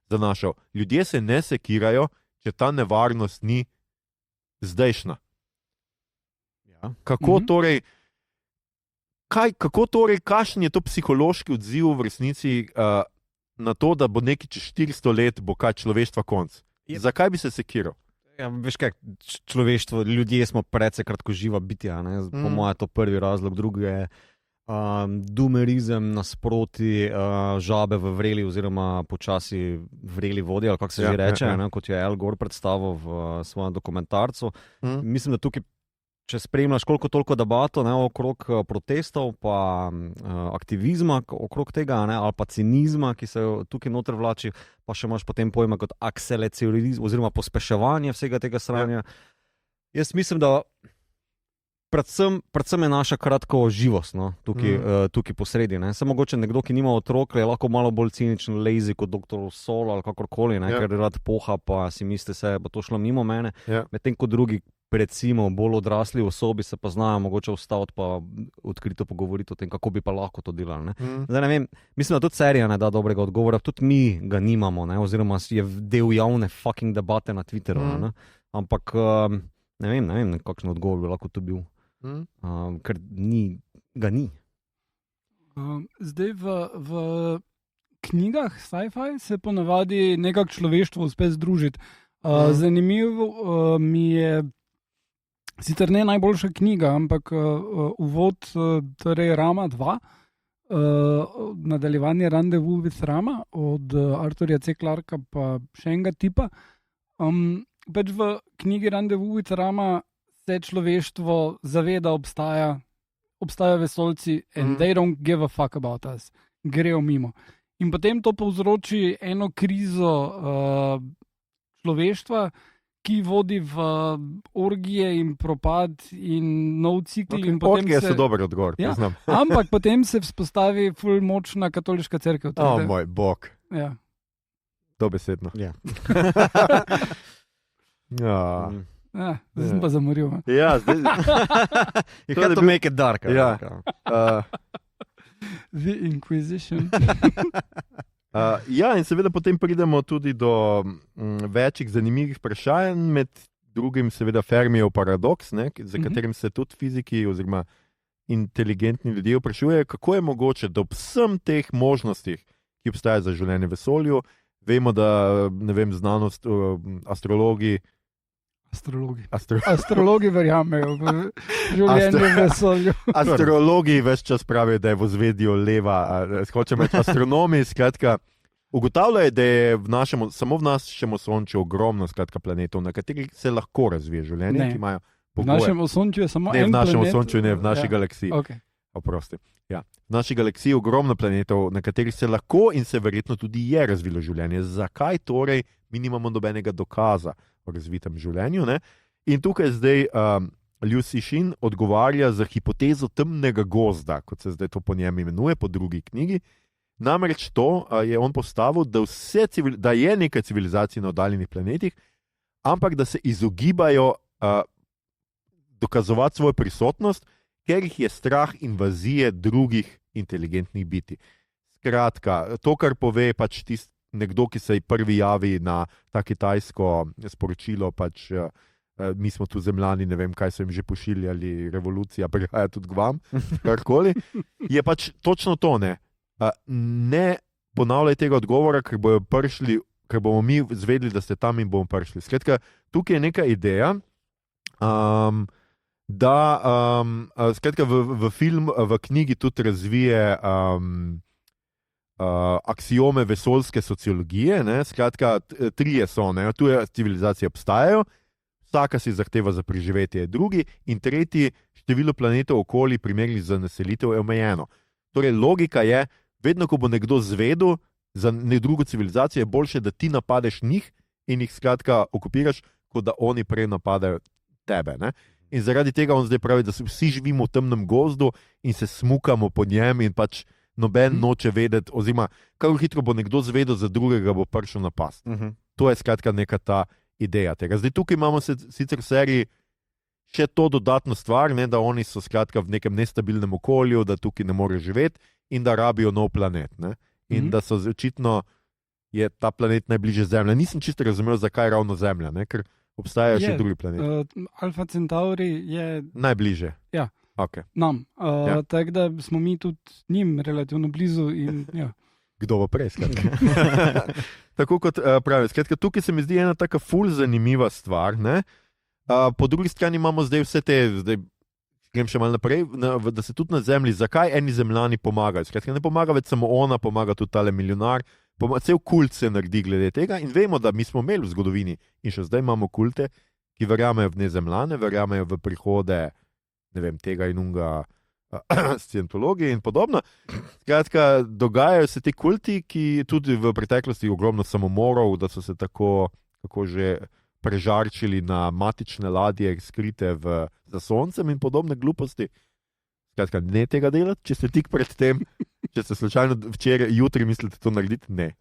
zanašal. Ljudje se ne sekirajo, če ta nevarnost ni zdajšnja. Ja. Kako torej, kakšen je to psihološki odziv v resnici na to, da bo nekaj čez 400 let, bo kaj človeštva konc? Zakaj bi se sekiral? Ja, veš kaj, človeštvo, ljudje smo precej kratkoživa bitja, ne? Po mojem je to prvi razlog, drugi je dumerizem nasproti žabe v vreli oziroma počasi vreli vodi, ali kako se že reče, ne? Kot je Al Gore predstavil v svojem dokumentarcu. Mislim, da tukaj, če spremljaš koliko toliko debato okrog protestov pa aktivizma okrog tega, ne, ali pa cinizma, ki se tukaj noter vlači, pa še imaš potem pojma kot akseleracionizem oziroma pospeševanje vsega tega sranja. Jaz mislim, da predvsem je naša kratkoživost tukaj posredi. Ne. Samo mogoče nekdo, ki nima otrok, je lahko malo bolj ciničen, lazy kot doktor Solo ali kakorkoli, ker rad poha pa si misli, se bo to šlo mimo mene, medtem ko drugi recimo bolj odrasli osobi se pa znajo mogoče ustaviti pa odkrito pogovoriti o tem, kako bi pa lahko to delali. Ne? Zdaj ne vem, mislim, da tudi serija ne da dobrega odgovora, tudi mi ga nimamo, ne? Oziroma je del javne fucking debate na Twitteru, ne? Ampak ne vem, kakšen odgovor bi lahko to bil, ker ga ni. Zdaj v knjigah sci-fi se ponavadi nekako človeštvo uspe združiti. Zanimivo mi je sicer ne najboljša knjiga, ampak uvod, torej Rama 2, nadaljevanje Rendezvous with Rama od Arthurja C. Clarka pa še enega tipa. Pač v knjigi Rendezvous with Rama se človeštvo zaveda, obstajajo vesoljci and they don't give a fuck about us. Grejo mimo. In potem to povzroči eno krizo človeštva, ki vodi v orgije in propad in nov cikl. Okay. Orgije so dober odgovor, priznam. Ampak potem se vzpostavi ful močna katoliška cerkev. Moj bog. Ja. Dobesedno. Ja. Zdaj sem pa zamoril. Ja, zdaj... You had to make it dark. Ja. The Inquisition. Ja, in seveda potem pridemo tudi do večjih zanimivih vprašanj, med drugim seveda Fermijev paradoks, za katerim se tudi fiziki oziroma inteligentni ljudje vprašujejo, kako je mogoče, da ob vsem teh možnostih, ki obstajajo za življenje v vesolju, vemo, da, ne vem, znanost, astrologi verjamejo v življenje v vesolju. Astrologi ves čas pravijo, da je v ozvedju leva, hočem reči astronomi, skratka, ugotavljajo, da je samo v našem osončju ogromno planetov, na katerih se lahko razvije življenje, ki imajo pogoje. V našem osončju je samo en planet. Ne, v našem planet. osončju, ne, v naši galaksiji. Okay. Oprosti. Ja. V naši galaksiji je ogromno planetov, na katerih se lahko in se verjetno tudi je razvilo življenje. Zakaj torej mi nimamo nobenega dokaza o razvitem življenju? Ne? In tukaj zdaj Liu Cixin odgovarja za hipotezo temnega gozda, kot se zdaj to po njem imenuje, po drugi knjigi. Namreč to je on postavil, da je nekaj civilizacij na oddaljenih planetih, ampak da se izogibajo dokazovati svojo prisotnost, ker jih je strah invazije drugih inteligentnih bitij. Skratka, to, kar pove pač nekdo, ki se prvi javi na ta kitajsko sporočilo, pač mi smo tu zemljani, ne vem, kaj so jim že pošiljali, revolucija prihaja tudi k vam, karkoli, je pač točno to, ne. Ne ponavljaj tega odgovora, ker bomo mi zvedeli, da ste tam in bomo prišli. Skratka, tukaj je neka ideja, da skratka, v knjigi tudi razvije aksiome vesoljske sociologije, ne? Skratka, trije so, ne? Tuje civilizacije obstajajo, vsaka si zahteva za preživetje drugi in tretji, število planetov okoli primernih za naselitev je omejeno. Torej, logika je, vedno, ko bo nekdo zvedel za drugo civilizacijo, je boljše, da ti napadeš njih in jih skratka okupiraš, kot da oni prej napadajo tebe. Ne? In zaradi tega on zdaj pravi, da vsi živimo v temnem gozdu in se smukamo po njem in pač noben noče vedeti, oziroma kako hitro bo nekdo zvedel za drugega, bo prišel napast. To je skratka neka ta ideja tega. Zdaj tukaj imamo sicer v seriji še to dodatno stvar, ne, da oni so skratka v nekem nestabilnem okolju, da tukaj ne morejo živeti in da rabijo nov planet. Ne. In da so očitno je ta planet najbližje Zemlje. Nisem čisto razumel, zakaj ravno Zemlja, ne, ker obstajajo še drugi planeti. Alfa Centauri je najbližje. Ja. Okay. Nam. Tako da smo mi tudi njim relativno blizu. In, ja. Kdo bo prej? Tako kot pravi. Skratka, tukaj se mi zdi ena taka ful zanimiva stvar. Ne? Po drugi strani imamo zdaj vse te, grem še malo naprej, da se tudi na Zemlji, zakaj eni Zemljani pomagajo. Skratka, ne pomaga več samo ona, pomaga tudi tale milijonar. Cel kult se naredi glede tega in vemo, da mi smo imeli v zgodovini in še zdaj imamo kulte, ki verjamejo v nezemljane, verjamejo v prihode, ne vem, tega in unga, scientologije in podobno. Skratka, dogajajo se ti kulti, ki tudi v preteklosti ogromno samomorov, da so se tako že prežarčili na matične ladje, skrite za soncem in podobne gluposti. Skratka, ne tega delati, če ste tik pred tem, če ste slučajno jutri mislite to narediti, ne.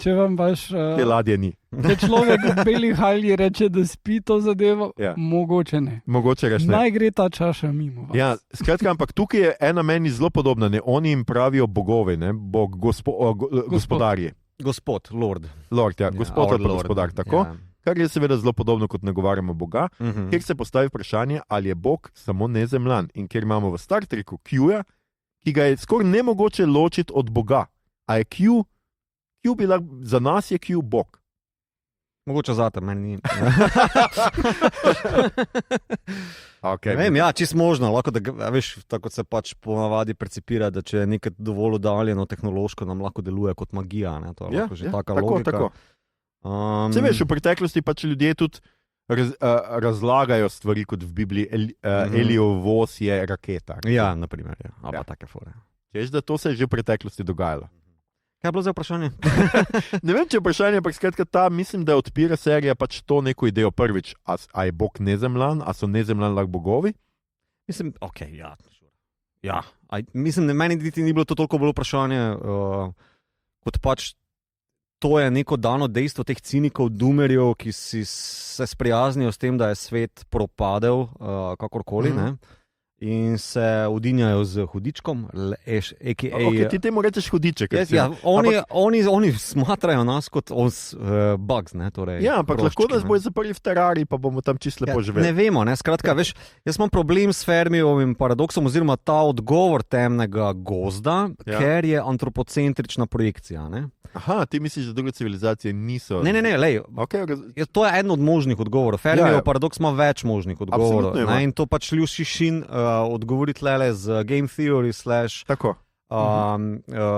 Če vam baš... Te ladje ni. Če človek v beli halji reče, da spi to zadevo, mogoče ne. Mogoče reč ne. Naj gre ta čaša mimo vas. Ja, skratka, ampak tukaj je ena meni zelo podobna, ne? Oni jim pravijo bogovi, ne? Gospodarji. Gospod, lord. Lord, ja, gospod ali pa gospodar, tako. Ja. Kar je seveda zelo podobno, kot nagovarjamo Boga, kjer se postavi vprašanje, ali je Bog samo nezemljan. In kjer imamo v Star Treku Q-ja, ki ga je skoraj nemogoče ločiti od Boga. A je Q bila, za nas je Q Bog. Mogoče zate, meni ni. Okay. Vem, ja, čisto možno. Lahko, da, veš, tako se pač ponavadi percipira, da če je nekaj dovolj oddaljeno tehnološko, nam lahko deluje kot magija. Ne? To je lahko že taka logika. Tako. Se veš, v preteklosti pač ljudje tudi razlagajo stvari, kot v Bibliji. Elijev voz je raketa. Ja, naprimer. Ja. Ali pa take fore. Češ, da to se je že v preteklosti dogajalo. Kaj je bilo za vprašanje? Ne vem, če je vprašanje, ampak skratka mislim, da odpira serija pač to neko idejo prvič. A je Bog nezemljan, a so nezemljani lahko bogovi? Mislim, ja. Mislim, da meni ni bilo to toliko bolj vprašanje, kot pač to je neko dano dejstvo teh cinikov, dumerjev, ki se sprijaznijo s tem, da je svet propadel, kakorkoli, ne? In se udinjajo z hudičkom, a.k.a. Ti temu rečeš hudiček. Oni smatrajo nas kot bugs, ne? Torej, ja, ampak proščki, lahko nas bojo zaprli v terariji, pa bomo tam čisto lepo živeli. Ne vemo, ne? Skratka, veš, jaz imam problem s Fermijevim paradoksom, oziroma ta odgovor temnega gozda, ker je antropocentrična projekcija, ne? Aha, ti misliš, da druge civilizacije niso... Ne, lej, to je eden od možnih odgovorov. Fermijev paradoks ima več možnih odgovorov. In to pač Liu Cixin odgovori tlele z Game Theory / Tako.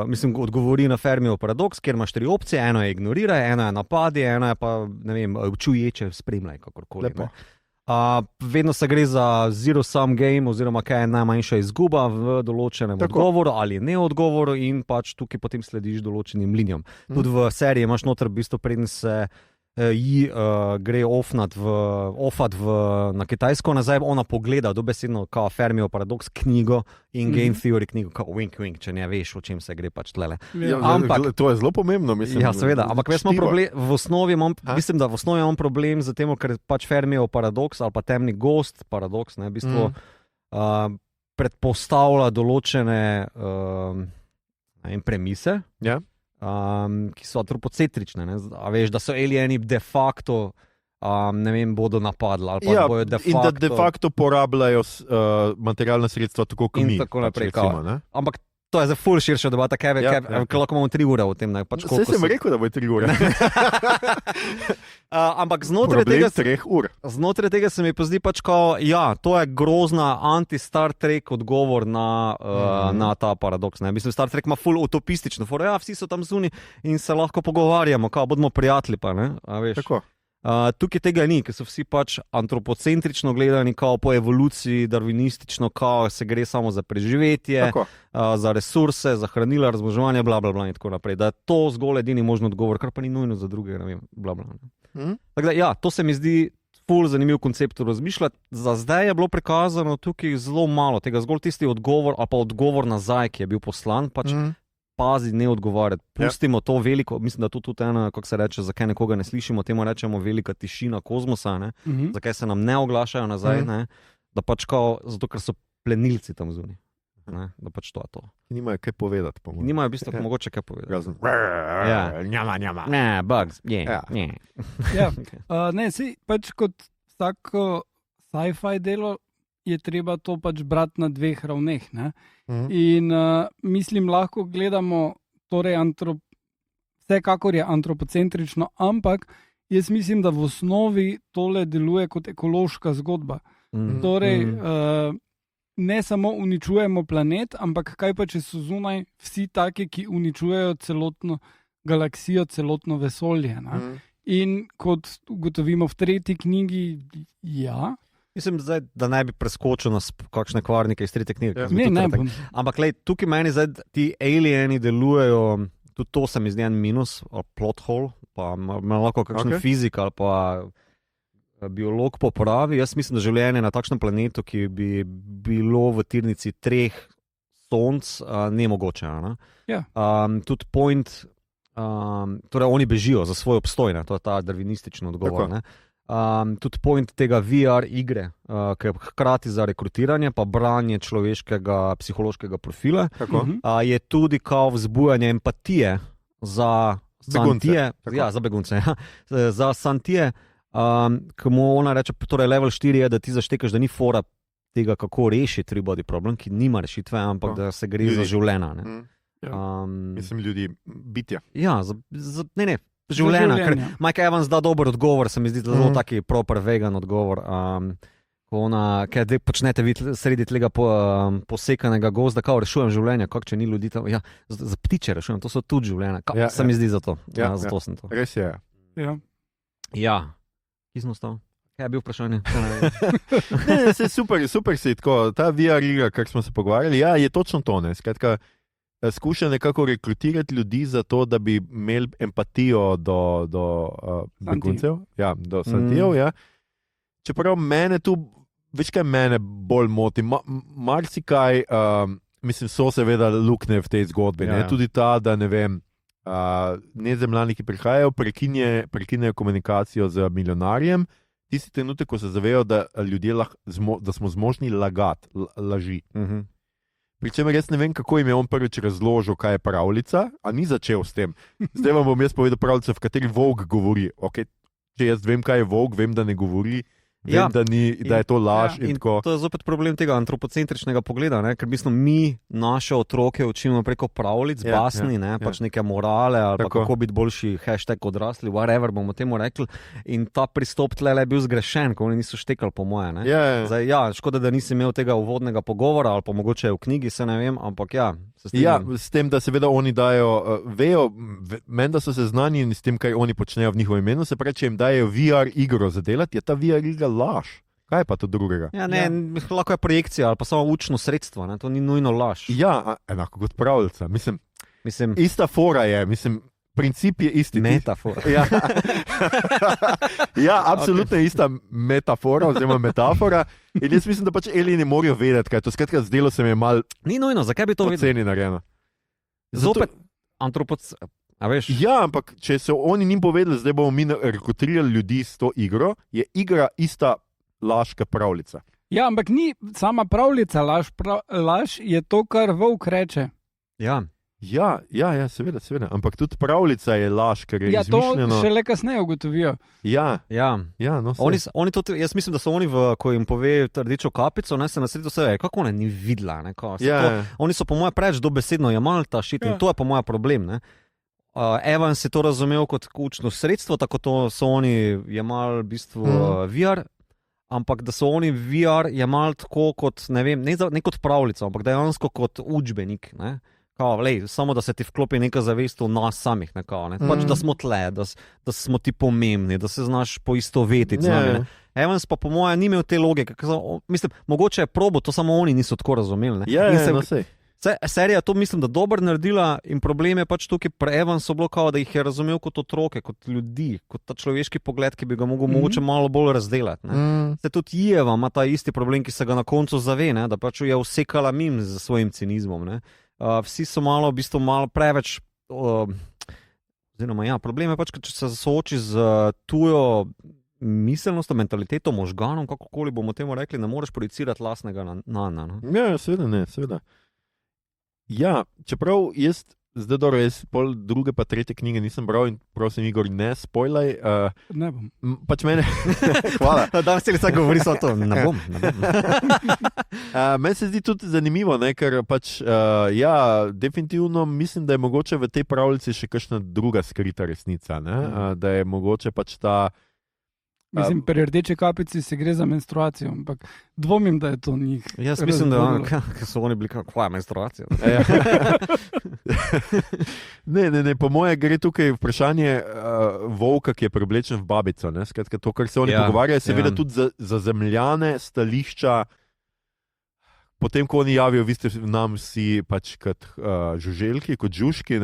Mislim, odgovori na Fermijev paradoks, kjer imaš 3 opcije. Eno je ignoriraj, eno je napadi, eno je pa, ne vem, čuječe spremljaj, kakorkoli. Lepo. Vedno se gre za zero-sum game, oziroma kaj je najmanjša izguba v določenem odgovoru ali ne odgovoru, in pač tukaj potem slediš določenim linijam. Tudi v seriji imaš noter, v bistvu, preden se gre offat na Kitajsko nazaj, ona pogleda dobesedno kao Fermijev paradoks knjigo in Game Theory knjigo, kao wink, če ne veš, o čem se gre pač tlele. Ampak to je zelo pomembno, mislim. Ja, seveda, ampak jaz imam problem, mislim, da v osnovi imam problem z tem, ker pač Fermijev paradoks ali pa temni gozd paradoks, ne, v bistvu predpostavlja določene premise. Ja. Ki so antropocentrične, a veš, da so alieni de facto, ne vem, bodo napadli ali pa bojo de facto... In da de facto porabljajo materialna sredstva tako kot mi. In tako naprej. Recimo, ampak to je za ful širša debata, kaj lahko imamo 3 ure o tem. Vse sem rekel, da bo 3 ure. Ampak znotraj tega... 3 ur. Znotraj tega se mi pa zdi pač kao, ja, to je grozna anti-Star Trek odgovor na ta paradoks. Ne? Mislim, Star Trek ima ful utopistično foro, ja, vsi so tam zunaj in se lahko pogovarjamo, kao bodimo prijatelji pa, ne? A veš. Tako. Tukaj tega ni, ker so vsi pač antropocentrično gledani, kao po evoluciji, darwinistično, kao se gre samo za preživetje, za resurse, za hranila, razmnoževanje, blablabla in tako naprej. Da je to zgolj edini možno odgovor, kar pa ni nujno za druge, ne vem, blablabla. Tako da, ja, to se mi zdi ful zanimiv koncept razmišljati. Za zdaj je bilo prikazano tukaj zelo malo tega, zgolj tisti odgovor, ali pa odgovor nazaj, ki je bil poslan, pač pazi, ne odgovarjati. Pustimo to veliko, mislim, da to tudi ena, kako se reče, zakaj nekoga ne slišimo, temu rečemo velika tišina kozmosa, ne? Zakaj se nam ne oglašajo nazaj, ne? Da pač kao, zato ker so plenilci tam zunaj. Da pač to je to. Nimajo kaj povedati. Nimajo v bistvu mogoče kaj povedati. Njama. Ne, bugs, Ja. Ne, si pač kot vsako sci-fi delo je treba to pač brati na dveh ravneh. In mislim, lahko gledamo, torej vsekakor je antropocentrično, ampak jaz mislim, da v osnovi tole deluje kot ekološka zgodba. Torej, ne samo uničujemo planet, ampak kaj pa, če so zunaj vsi taki, ki uničujejo celotno galaksijo, celotno vesolje. In kot ugotovimo v 3. knjigi, ja. Mislim, zdaj, da ne bi preskočil na kakšne kvarnike iz 3. knjige. Ne bom. Ampak lej, tukaj meni zdaj ti alieni delujejo, tudi to se mi zdi en minus, plot hole, pa ima lahko kakšen fizik ali pa biolog popravi. Jaz mislim, da življenje na takšnem planetu, ki bi bilo v tirnici 3 sonc, nemogoče. Ja. Tudi point, torej oni bežijo za svoj obstoj, to je ta darwinistični odgovor. Tudi point tega VR igre, ki je hkrati za rekrutiranje pa branje človeškega psihološkega profila, je tudi kao vzbujanje empatije za Santije, za begunce, za Santije, ki mu ona reče, torej level 4 je, da ti zaštekaš, da ni fora tega, kako rešiti three-body problem, ki nima rešitve, ampak da se gre za življenja. Mislim, ljudi, bitja. Ja, življenja, ker Mike Evans da dober odgovor, se mi zdi zelo taki proper vegan odgovor. Kaj počnete vi sredi tega posekanega gozda, kao rešujem življenja, kako če ni ljudi tam, za ptiče rešujem, to so tudi življenja, se mi zdi za to, zato sem to. Res je. Ja. Kje smo stali? Kaj je bil vprašanje? Ne, super si tako, ta VR igra, kar smo se pogovarjali, je točno to, ne, skratka, skuša nekako rekrutirati ljudi za to, da bi imeli empatijo do beguncev, do Santijev, Čeprav mene tu, veš kaj mene bolj moti, marsikaj, mislim, so seveda luknje v tej zgodbi, tudi ta, da ne vem, nezemljani, ki prihajajo, prekinejo komunikacijo z milijonarjem, tisti trenutek, ko se zavejo, da ljudje da smo zmožni lagati, laži. Pričemer jaz ne vem, kako jim je on prvič razložil, kaj je pravljica, a ni začel s tem. Zdaj vam bom jaz povedal pravljico, v kateri volk govori. Če jaz vem, kaj je volk, vem, da ne govori. Vem, da je to laž. In to je zopet problem tega antropocentričnega pogleda, ker mi naše otroke učimo preko pravljic, basni, pač neke morale ali pa kako biti boljši #odrasli, whatever bomo temu rekli. In ta pristop tle je bil zgrešen, ko oni niso štekali po moje. Zdaj, škoda, da nisi imel tega uvodnega pogovora ali pa mogoče v knjigi, se ne vem, ampak s tem, da seveda oni dajo, vejo, meni da so se znani s tem, kaj oni počnejo v njihovem imenu, se pravi, če jim dajo VR igro zadelati, je ta VR igra laž. Kaj je pa to drugega? Lahko je projekcija ali pa samo učno sredstvo, to ni nujno laž. Enako kot pravljica. Mislim, ista fora je, princip je isti. Metafora. Absolutno je ista metafora oziroma metafora. In jaz mislim, da pač alieni morajo vedeti, kaj je to. Skratka, zdelo se mi je malo ni nujno, zakaj bi to vedeli? Poceni narejeno. Zopet ampak če so oni njim povedali, zdaj bomo mi rekrutirali ljudi s to igro, je igra ista laška pravljica. Ampak ni sama pravljica laž, je to, kar volk reče. Seveda. Ampak tudi pravljica je laž, ker je izmišljeno. To šele kasneje ugotovijo. Jaz mislim, da so oni, ko jim pove rdečo kapico, se na sredo vse, kako ona ni videla. Oni so po moje preveč dobesedno jemali ta šit in to je po moje problem. Evans je to razumel kot učno sredstvo, tako to so oni jemali v bistvu VR, ampak da so oni VR jemali tako kot, ne kot pravljico, ampak dejansko kot učbenik. Samo da se ti vklopi neka zavest v nas samih, pač, da smo tle, da smo ti pomembni, da se znaš poistovetiti z nami. Evans pa po mojem ni imel te logike. Mislim, mogoče je probo, to samo oni niso tako razumeli. Serija to mislim, da dobro naredila in problem je pač tukaj pri Evansu bilo, da jih je razumel kot otroke, kot ljudi, kot ta človeški pogled, ki bi ga mogoče malo bolj razdelati. Se tudi Jeva ima ta isti problem, ki se ga na koncu zave, da pač je usekala mim z svojim cinizmom. vsi so malo, v bistvu malo preveč, oziroma ja, problem je pač, če se sooči z tujo miselnostjo, mentaliteto, možganom, kakokoli bomo temu rekli, ne moreš projicirati lastnega na. Ja, seveda ne, seveda. Ja, čeprav jaz zdaj dobro, jaz pol druge pa tretje knjige nisem bral in prosim, Igor, ne spoilaj. Ne bom. Pač mene, hvala. Danes se vsak govori o to, ne bom. Meni se zdi tudi zanimivo, ne, ker pač, ja, definitivno mislim, da je mogoče v tej pravljici še kakšna druga skrita resnica, ne, da je mogoče pač ta. Mislim, pri Rdeči kapici se gre za menstruacijo, ampak dvomim, da je to njih. Jaz mislim, da so oni bili kakva je menstruacija. Ne, po moje gre tukaj vprašanje volka, ki je preoblečen v babico. Ne? Skratka, to, kar se oni pogovarjajo, seveda tudi za zemljane stališča. Potem, ko oni javijo, vi ste nam vsi pač kot žuželki, kot žužki,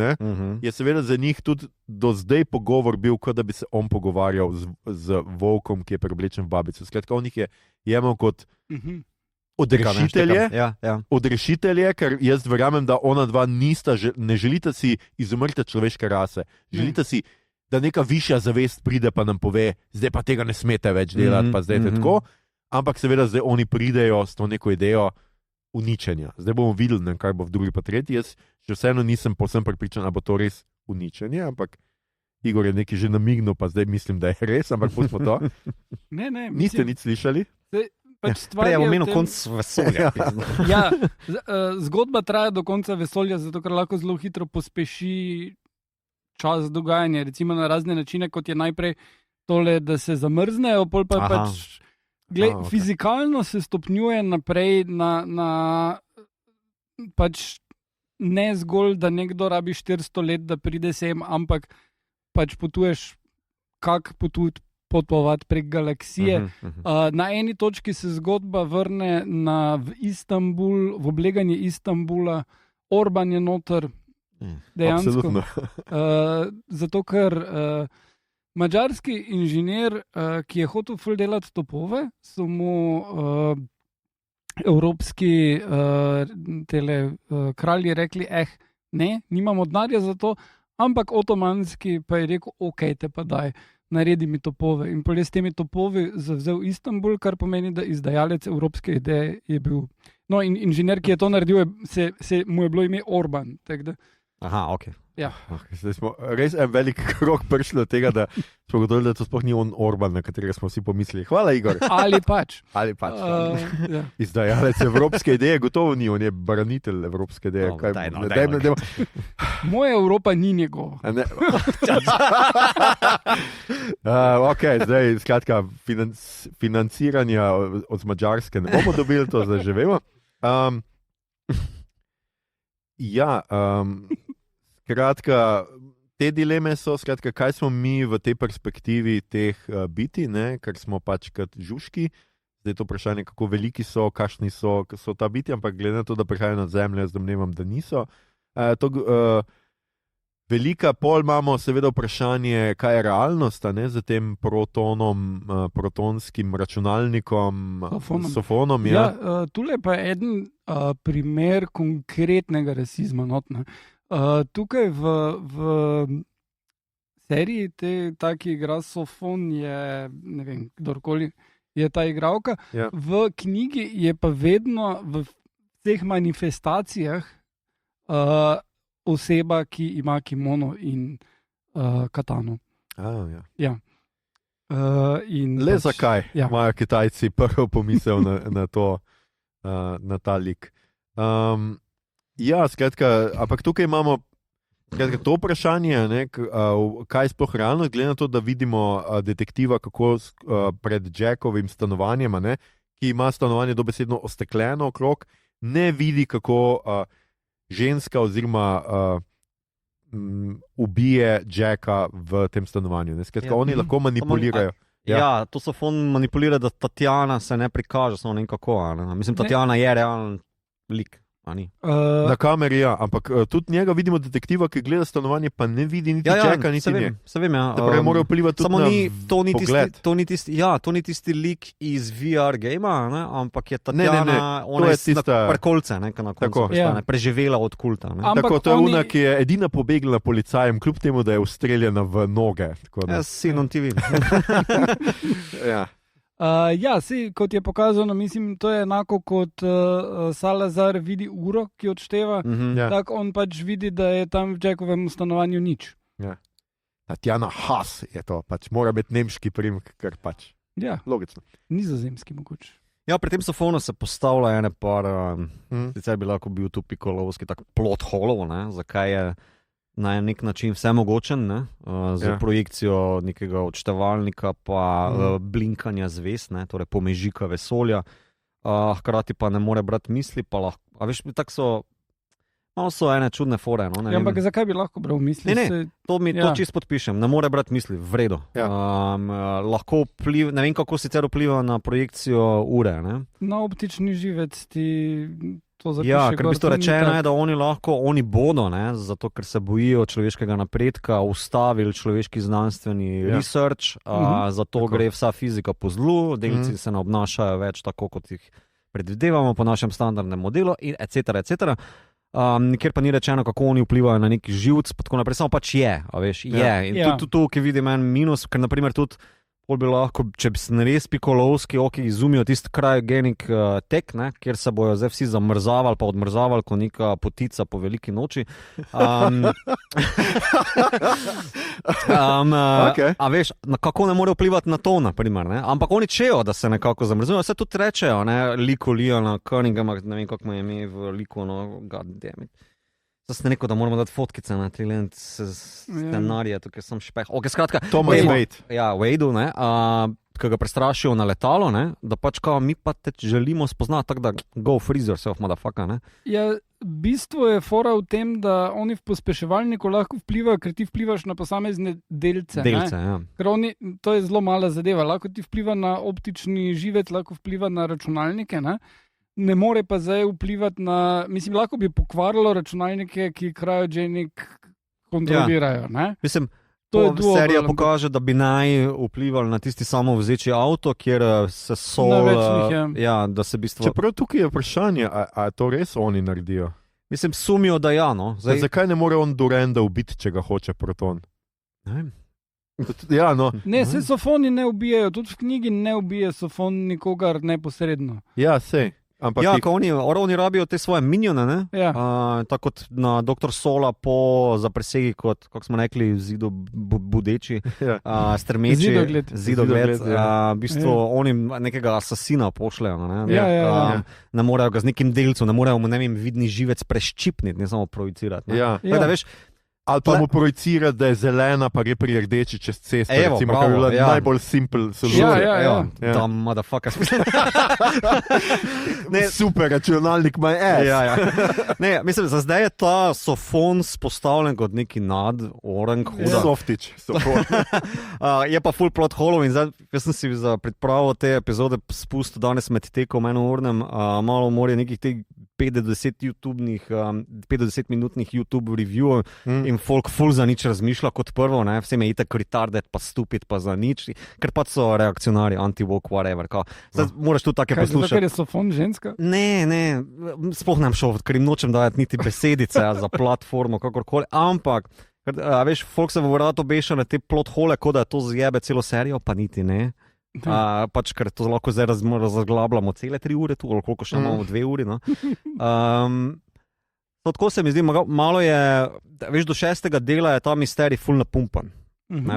je seveda za njih tudi do zdaj pogovor bil, kot da bi se on pogovarjal z volkom, ki je preoblečen v babico. Skratka, on jih je jemal kot odrešitelje, odrešitelje, ker jaz verjamem, da ona dva nista, ne želite si izumrti človeške rase. Želite si, da neka višja zavest pride pa nam pove, zdaj pa tega ne smete več delati, pa zdaj je tako. Ampak seveda zdaj oni pridejo s to neko idejo uničenja. Zdaj bomo videli, kaj bo v drugi pa tretji. Jaz še vseeno nisem povsem prepričan, da bo to res uničenje, ampak Igor je nekaj že namignil, pa zdaj mislim, da je res, ampak pustimo to. Ne, niste nič slišali? Prej je omenil konc vesolja. Ja, zgodba traja do konca vesolja, zato ker lahko zelo hitro pospeši čas dogajanja. Recimo na razne načine, kot je najprej tole, da se zamrznejo, pol pa pač okay. Fizikalno se stopnjuje naprej na pač ne zgolj, da nekdo rabi 400 let, da pride sem, ampak pač potuješ, kak potovati prek galaksije. Na eni točki se zgodba vrne v Istanbul, v obleganje Istanbula, Orban je noter, dejansko. Zato, ker madžarski inženir, ki je hotel ful delati topove, so mu evropski kralji rekli, ne, nimamo denarja za to, ampak otomanski pa je rekel, ok, te pa daj, naredi mi topove. In potem s temi topovi zavzel Istanbul, kar pomeni, da izdajalec evropske ideje je bil. No, in inženir, ki je to naredil, mu je bilo ime Orban. Aha, ok. Ja. Zdaj smo res en velik krog prišli do tega, da smo gotovili, da to sploh ni on Orban, na katerega smo vsi pomislili. Hvala, Igor. Ali pač. Ja. Izdajalec evropske ideje, gotovo ni, on je branitelj evropske ideje. Moja Evropa ni njegova. Ok, zdaj skratka financiranja od Madžarske ne bomo dobili, to zdaj že vemo. Skratka, te dileme so, skratka, kaj smo mi v tej perspektivi teh biti, ker smo pač kot žužki. Zdaj je to vprašanje, kako veliki so, kakšni so ta biti, ampak glede na to, da prihajajo na Zemljo, jaz domnevam, da niso. Velika pol imamo seveda vprašanje, kaj je realnost, z tem protonskim računalnikom, sofonom. Tule pa je eden primer konkretnega rasizma. Tukaj v seriji taki igra Sofon je, ne vem, kdorkoli je ta igralka. Ja. V knjigi je pa vedno v teh manifestacijah oseba, ki ima kimono in katano. Ja. Le zakaj imajo Kitajci prvo pomisel na to, na ta lik. Skratka, ampak tukaj imamo to vprašanje, kaj je sploh realno, glede na to, da vidimo detektiva, kako pred Jackovim stanovanjem, ki ima stanovanje dobesedno ostekljeno okrog, ne vidi, kako ženska oziroma ubije Jacka v tem stanovanju. Skratka, oni lahko manipulirajo. To so manipulira, da Tatjana se ne prikaže, samo nekako. Mislim, Tatjana je realen lik. Na kameri, ja, ampak tudi njega vidimo, detektiva, ki gleda stanovanje, pa ne vidi niti čeka, niti ne. Se vem, ja. Torej, mora vplivati tudi na pogled. To ni tisti lik iz VR gama, ampak je Tatjana, ona je tista prekolce, na koncu preživela od kulta. Tako, to je ona, ki je edina pobegla policajem, kljub temu, da je ustreljena v noge. Sinon TV. Ja. Kot je pokazano, mislim, to je enako kot Salazar vidi uro, ki odšteva, tako on pač vidi, da je tam v Jackovem stanovanju nič. Ja. Tatjana Haas je to, pač mora biti nemški priimek, ker pač. Ja. Logično. Nizozemski mogoče. Ja, pri tem sofonu se postavlja ene par, sicer bi lahko bil tu pikolovski tak plot holov, zakaj je na nek način vse mogočen, z projekcijo nekega odštevalnika pa blinkanja zvezd, torej pomežika vesolja, hkrati pa ne more brati misli, pa lahko, a veš, tako so ene čudne fore. Ampak zakaj bi lahko bral misli? To čisto podpišem, ne more brati misli, v redu. Lahko vpliva, ne vem kako sicer vpliva na projekcijo ure. Na optični živec ti to zapiše. Ja, ker bi to rečeno je, da oni bodo, zato ker se bojijo človeškega napredka, ustavili človeški znanstveni research, zato gre vsa fizika po zlu, delci se ne obnašajo več tako, kot jih predvidevamo po našem standardnem modelu, etc. Nikjer pa ni rečeno, kako oni vplivajo na neki živc, pa tako naprej, samo pač je, veš, je. In tudi tukaj vidim en minus, ker naprimer tudi bi lahko, če bi se res pikolovski oki izumijo tisti cryogenik tek, kjer se bojo zdaj vsi zamrzavali, pa odmrzavali, kot neka potica po veliki noči. A veš, kako ne more vplivati na to, naprimer, ampak oni čejo, da se nekako zamrzujejo, vse tudi rečejo, liko Leona Cunninghama, ne vem, kako mu je ime v liku, goddammit. Zdaj sem rekel, da moramo dati fotkice na trilent scenarije, tukaj sem špeh. Skratka, Thomas Wade. Ja, Wade, ki ga prestrašijo na letalo, da pač kao mi pa te želimo spoznati, tako da go freeze yourself, motherfucker. Ja, bistvo je fora v tem, da oni v pospeševalniku lahko vplivajo, ker ti vplivaš na posamezne delce. Ja. Ker to je zelo mala zadeva, lahko ti vpliva na optični živec, lahko vpliva na računalnike, ne more pa zdaj vplivati na, mislim, lahko bi pokvarilo računalnike, ki cryogenik kontrolirajo. Mislim, to serija pokaže, da bi naj vplivali na tisti samovzeči avto, kjer se da se bistvo... Čeprav tukaj je vprašanje, a to res oni naredijo? Mislim, sumijo, da ja, Zakaj ne more on Durenda ubiti, če ga hoče Proton? Ne vem. Ne, se sofoni ne ubijajo, tudi v knjigi ne ubije sofon nikogar neposredno. Ja, sej. Ko oni rabijo te svoje minione, tako kot na Dr. Sola po zaprisegi, kot kako smo rekli, zido budeči, strmeči, zidogled. V bistvu oni nekega asasina pošljajo, ne morejo ga z nekim delcem, ne morejo mu, ne vem, vidni živec preščipniti, ne samo projicirati. Da veš, ali pa mu projicirati, da je zelena, pa gre pri rdeči čez cesto, recimo, kar je bila najbolj simpel solucija. Da, motherfucker. Super, računalnik my ass. Ne, mislim, za zdaj je ta sofon spostavljen kot neki orang huda. Softič, sofon. Je pa full plot hollow in zdaj, jaz sem si za pripravo te epizode spustil danes med tekom enournem, malo more nekih teh 50-minutnih YouTube reviewov in folk full za nič razmišlja kot prvo, vse me itak retarded, pa stupid, pa za nič, ker pa so reakcionari, anti-woke, whatever. Zdaj moraš tu take poslušati. Kaj, ker je sofon ženska? Ne, sploh nam šel, ker jim nočem dajati niti besedice za platformo, kakorkoli, ampak, veš, folk se v vratu obeša na te plot hole, kot da je to zjebe celo serijo, pa niti ne. Pač, ker to lahko zdaj razglabljamo cele 3 ure tu, ali koliko še imamo 2 uri. Tako se mi zdi, malo je, veš, do 6. dela je ta misterij full napumpan.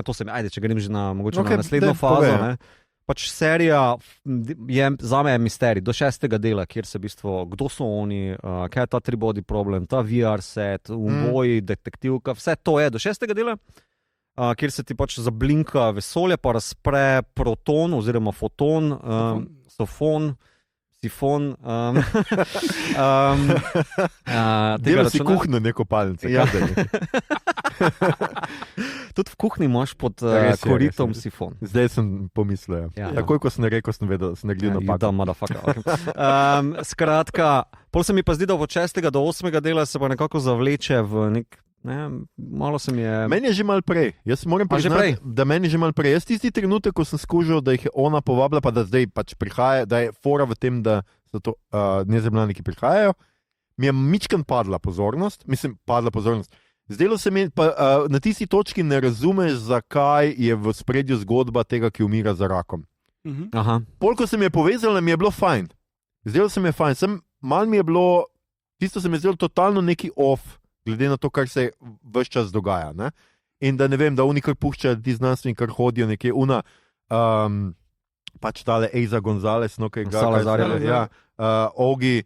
To se mi, če grem že na naslednjo fazo. Pač serija je zame misterij do 6. dela, kjer se v bistvu, kdo so oni, kaj je ta tri-body problem, ta VR set, uboji, detektivka, vse to je do 6. dela. Kjer se ti pač zablinka vesolje, pa razpre proton oziroma foton, sofon, sifon. Dela si kuhno neko palnice. Ja. tudi v kuhinji imaš pod Res je, koritom res je. sifon. Zdaj sem pomislil. Ja. Takoj, ko sem rekel, sem vedel, da sem naredil napako. Da, motherfucker. Okay. Skratka, pol se mi pa zdi, da od 6. do 8. dela se pa nekako zavleče v nek. Malo se mi je. Meni je že mal prej. Jaz moram priznati, da meni je že mal prej. Jaz tisti trenutek, ko sem skušal, da jih je ona povabila, pa da zdaj pač prihaja, da je fora v tem, da so to nezemljaniki prihajajo, mi je mičken padla pozornost. Zdelo se mi, pa na tisti točki ne razumeš, zakaj je v spredju zgodba tega, ki umira za rakom. Polko se mi je povezalo, mi je bilo fajn. Zdelo se mi je fajn. Mal mi je bilo, tisto se mi je zdelo totalno neki off, glede na to, kar se vse čas dogaja. Ne? In da ne vem, da oni kar puščajo, ti znanstveni kar hodijo nekje pač tale Eiza Gonzalez, no kaj ga Ogi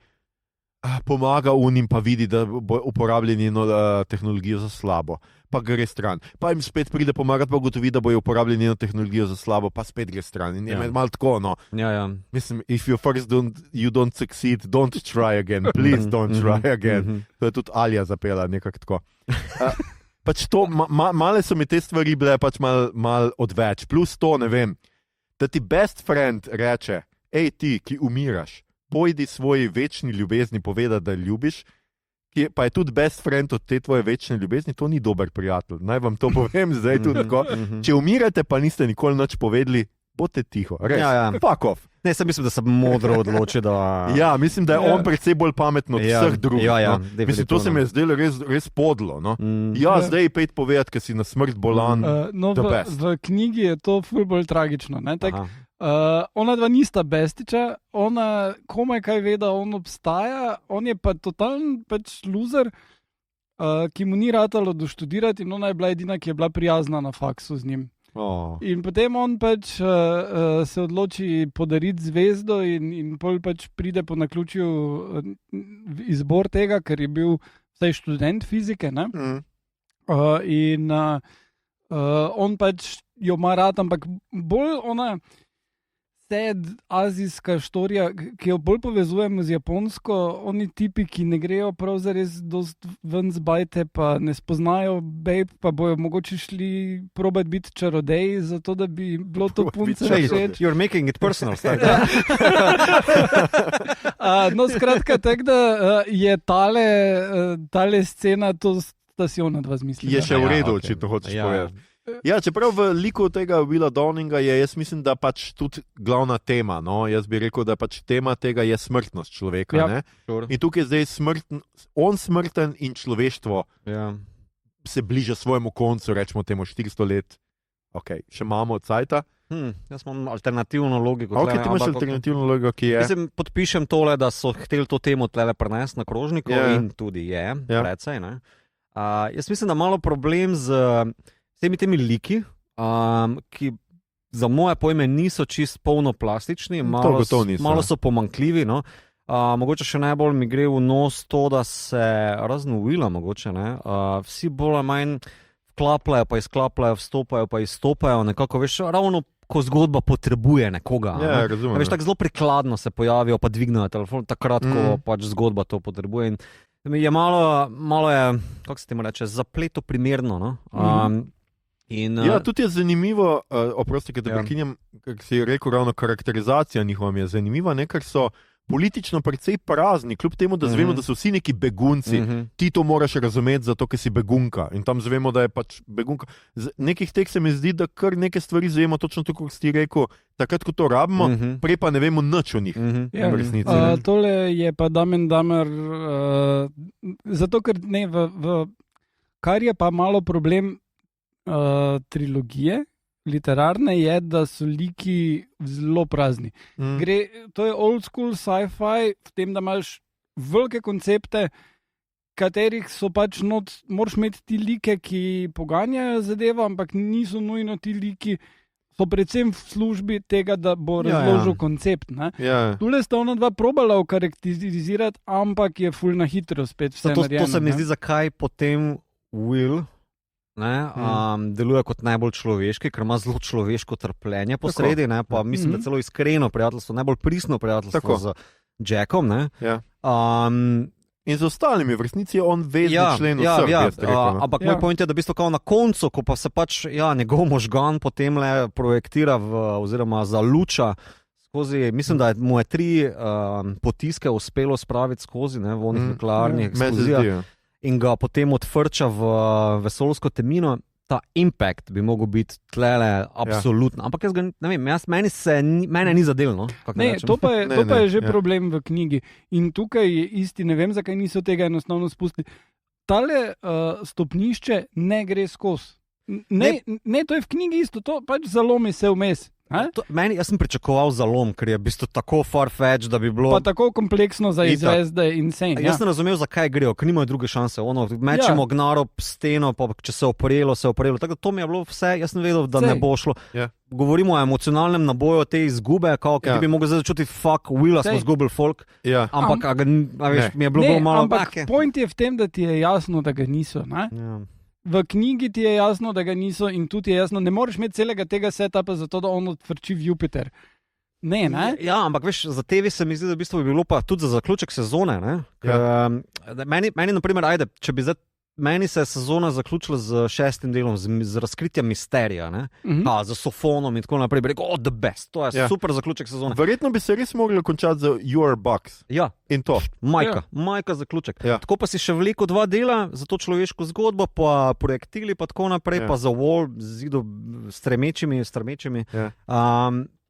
pomaga unim, pa vidi, da bo uporabljali njeno tehnologijo za slabo, pa gre stran. Pa jim spet pride pomagati, pa ugotovi, da bojo uporabljali njeno tehnologijo za slabo, pa spet gre stran. In je malo tako, no. Mislim, if you first don't succeed, don't try again. Please don't try again. To je tudi Alja zapela, nekako tako. Pač to, male so mi te stvari bile pač mal odveč. Plus to, ne vem, da ti best friend reče, ej ti, ki umiraš, pojdi svoji večni ljubezni povedati, da ljubiš, pa je tudi best friend od te tvoje večne ljubezni, to ni dober prijatelj. Naj vam to povem zdaj tudi tako. Če umirate, pa niste nikoli nič povedali, bodite tiho. Res, fuck off. Ne, sem mislim, da sem modro odločil, da... Ja, mislim, da je on predvsej bolj pameten od vseh drugih. Mislim, to se mi je zdelo res podlo. No? Zdaj pejt povedati, ker si na smrt bolan. V knjigi je to ful bolj tragično. Ona dva nista bestiča, ona komaj kaj ve, da on obstaja, on je pa totalen pač loser, ki mu ni ratalo doštudirati in ona je bila edina, ki je bila prijazna na faksu z njim. In potem on pač se odloči podariti zvezdo in pol pač pride po naključju izbor tega, ker je bil vsaj študent fizike, ne? In on pač jo ima rad, ampak bolj ona azijska štorija, ki jo bolj povezujemo z japonsko, oni tipi, ki ne grejo prav zares dost ven z bajte, pa ne spoznajo babe, pa bojo mogoče šli probati biti čarodeji, zato da bi bilo to punce všeč. You're making it personal. No, skratka, tako da je tale scena, to da si ona dva zmislila. Je še v redu, če to hočeš povedati. Ja, čeprav v liku tega Willa Downinga je, jaz mislim, da pač tudi glavna tema, no, jaz bi rekel, da pač tema tega je smrtnost človeka, ne? In tukaj je zdaj on smrten in človeštvo se bliža svojemu koncu, rečemo temu 400 let. Ok, še imamo od cajta. Jaz imam alternativno logiko. Ok, ti imaš alternativno logiko, ki je. Mislim, podpišem tole, da so hteli to temo tlele prenesti na krožniku in tudi je, precej, ne? Jaz mislim, da malo problem z temi liki, ki za moje pojme niso čist polnoplastični, malo so pomanjkljivi. No? Mogoče še najbolj mi gre v nos to, da se razen Willa, mogoče, ne? Vsi bolj ali manj vklapljajo, pa izklapljajo, vstopajo, pa izstopajo. Nekako, veš, ravno ko zgodba potrebuje nekoga. Ja, razumem. Veš, tako zelo prikladno se pojavijo, pa dvignejo telefon, takrat, ko pač zgodba to potrebuje. In je malo je, kako se temu reče, zapleto primerno, no? Ja, tudi je zanimivo, oprosti, ker te prekinjam, kar si rekel, ravno karakterizacija njihova je zanimiva, ne, ker so politično precej prazni, kljub temu, da zvemo, da so vsi neki begunci. Ti to moraš razumeti, zato ker si begunka. In tam zvemo, da je pač begunka. Z nekih teh se mi zdi, da kar neke stvari zvemo, točno tako, kot si ti rekel, takrat, ko to rabimo, prej pa ne vemo nič o njih. V resnici. Tole je pa Dumb & Dumber, zato ker ne, kar je pa malo problem trilogije literarne je, da so liki zelo prazni. To je old school sci-fi v tem, da imaš velike koncepte, katerih so pač moraš imeti ti like, ki poganjajo zadevo, ampak niso nujno ti liki, so predvsem v službi tega, da bo razložil koncept. Tule sta ona dva probala okarakterizirati, ampak je ful na hitro spet vse narejeno. To se mi zdi, zakaj potem Will deluje kot najbolj človeški, ker ima zelo človeško trpljenje posredi, pa mislim, da celo iskreno prijateljstvo, najbolj pristno prijateljstvo z Jackom. In z ostalimi v resnici je on vezni člen vseh. Ampak moj point je, da v bistvu na koncu, ko pa se pač njegov možgan potem le projektira oziroma zaluča skozi, mislim, da mu je 3 potiske uspelo spraviti skozi v onih nuklearnih eksplozijah in ga potem odfrča v vesoljsko temnino. Ta impact bi mogel biti tlele absolutno. Ampak jaz ga ne vem, mene ni zadelno. To pa je že problem v knjigi. In tukaj je isti, ne vem, zakaj niso tega enostavno spustili. Tale stopnišče ne gre skozi. Ne, to je v knjigi isto, to pač zalomi se vmes. Jaz sem pričakoval zalom, ker je v bistvu tako far-fetched, da bi bilo... Pa tako kompleksno za izvest, da je insane. Jaz sem razumel, zakaj grejo, ker nimajo druge šanse. Mečemo gnaro steno, pa če se je oprelo. Tako da to mi je bilo vse, jaz sem vedel, da ne bo šlo. Govorimo o emocionalnem naboju te izgube, ki bi mogel zdaj začuti, fuck, Willa smo izgubili folk. Ampak mi je bilo malo... Ampak point je v tem, da ti je jasno, da ga niso, ne? V knjigi ti je jasno, da ga niso in tudi je jasno, ne moreš imeti celega tega setupa zato, da on odvrči v Jupiter. Ne? Ja, ampak veš, za TV se mi zdi, da v bistvu bi bilo pa tudi za zaključek sezone. Meni naprimer, če bi zdaj, meni se je sezona zaključila z 6. delom, z razkritjem misterija, z Sofonom in tako naprej. Bi rekel, the best, to je super zaključek sezone. Verjetno bi se res mogli končati z Your Bucks. Ja. In to. Majka zaključek. Tako pa si še veliko 2 dela, za to človeško zgodbo, pa projektili, pa tako naprej, pa za wall, zidu stremečimi.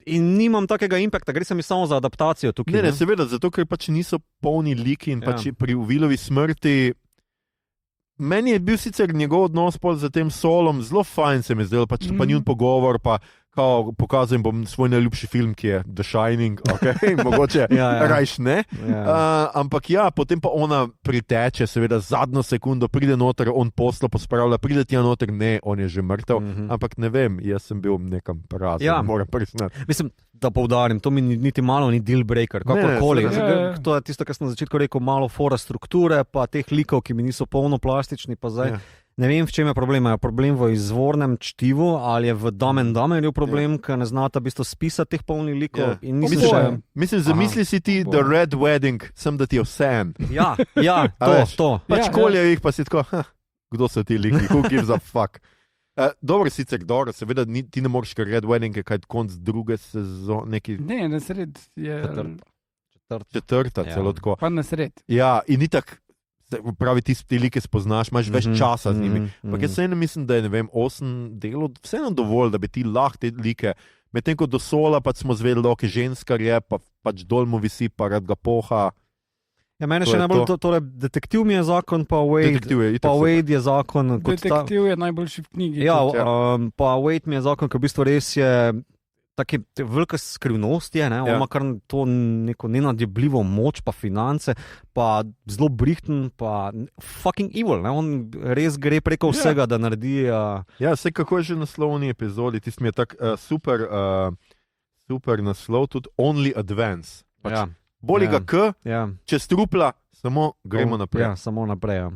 In nimam takega impakta, gre se mi samo za adaptacijo tukaj. Ne, seveda, zato ker pač niso polni liki in pač pri Willovi smrti. Meni je bil sicer njegov odnos z tem Solom zelo fajn, se mi zdel, pač pa njun pogovor, pa pokazujem bom svoj najljubši film, ki je The Shining, mogoče rajš ne. Ampak potem pa ona priteče, seveda zadnjo sekundo, pride noter, on poslo pospravlja, pride tja noter, ne, on je že mrtev, ampak ne vem, jaz sem bil nekam prazen, moram priznati. Mislim, da poudarim, to mi niti malo ni deal breaker, kakorkoli. To je tisto, kar sem na začetku rekel, malo fora strukture, pa teh likov, ki mi niso polno plastični, pa zdaj. Ne vem, v čem je problem. Je problem v izvornem čtivu ali je v Dumb and Dumberju problem, ker ne znata v bistvu spisati teh polnih likov. Mislim, zamisli si ti The Red Wedding, sem da ti je vseeno. To. Pač koljejo jih, pa si tako, kdo so ti liki, who gives a fuck. Dobro, sicer dobro, seveda ti ne moreš, ker Red Wedding je kaj konc druge sezone. Ne, na sred je... Četrta, celo tako. Pa na sred. Ja, in ni tak, pravi, ti like spoznaš, imaš več časa z njimi. Ampak jaz vseeno mislim, da je, ne vem, 8 delov vseeno dovolj, da bi ti lahko te like, medtem ko do Sola pač smo zvedeli, da je ženskar je, pa pač dol mu visi, pa rad ga poha. Ja, mene še najbolj, torej detektiv mi je zakon, pa Wade je zakon. Detektiv je najboljši v knjigi. Ja, pa Wade mi je zakon, ker v bistvu res je taki velika skrivnost je, on ima kar to neko nenadjebljivo moč, pa finance, pa zelo brihten, pa fucking evil, on res gre preko vsega, da naredi... Ja, vse kako je že naslovni epizodi, tisti mi je tak super naslov, tudi Only Advance. Boli ga čez trupla, samo gremo naprej. Ja, samo naprej,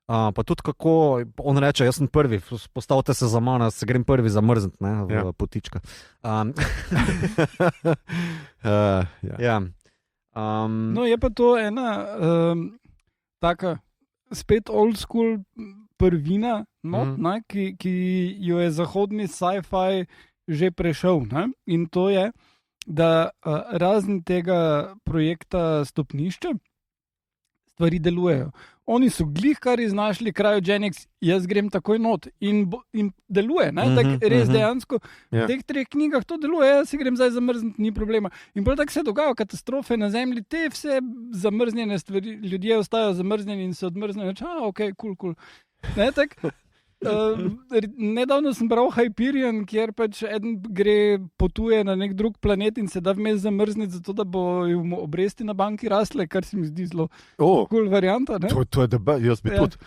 pa tudi kako, on reče, jaz sem prvi, postavite se za mano, se grem prvi zamrzniti, v potička. No, je pa to ena taka spet old school prvina, ki jo je zahodni sci-fi že prešel. In to je, da razen tega projekta stopnišče stvari delujejo. Oni so glih kar iznašli Cryogenics, jaz grem takoj not in deluje. Res dejansko v teh 3 knjigah to deluje, jaz si grem zdaj zamrzniti, ni problema. In prav tako se dogajajo katastrofe na Zemlji, te vse zamrznjene stvari, ljudje ostajajo zamrznjeni in se odmrznejo. Ok, cool. Ne, tako. Nedavno sem bral Hyperion, kjer pač eden potuje na nek drug planet in se da vmes zamrzniti, zato da bo mu obresti na banki rasle, kar se mi zdi zelo cool varianta. To je jaz bi tudi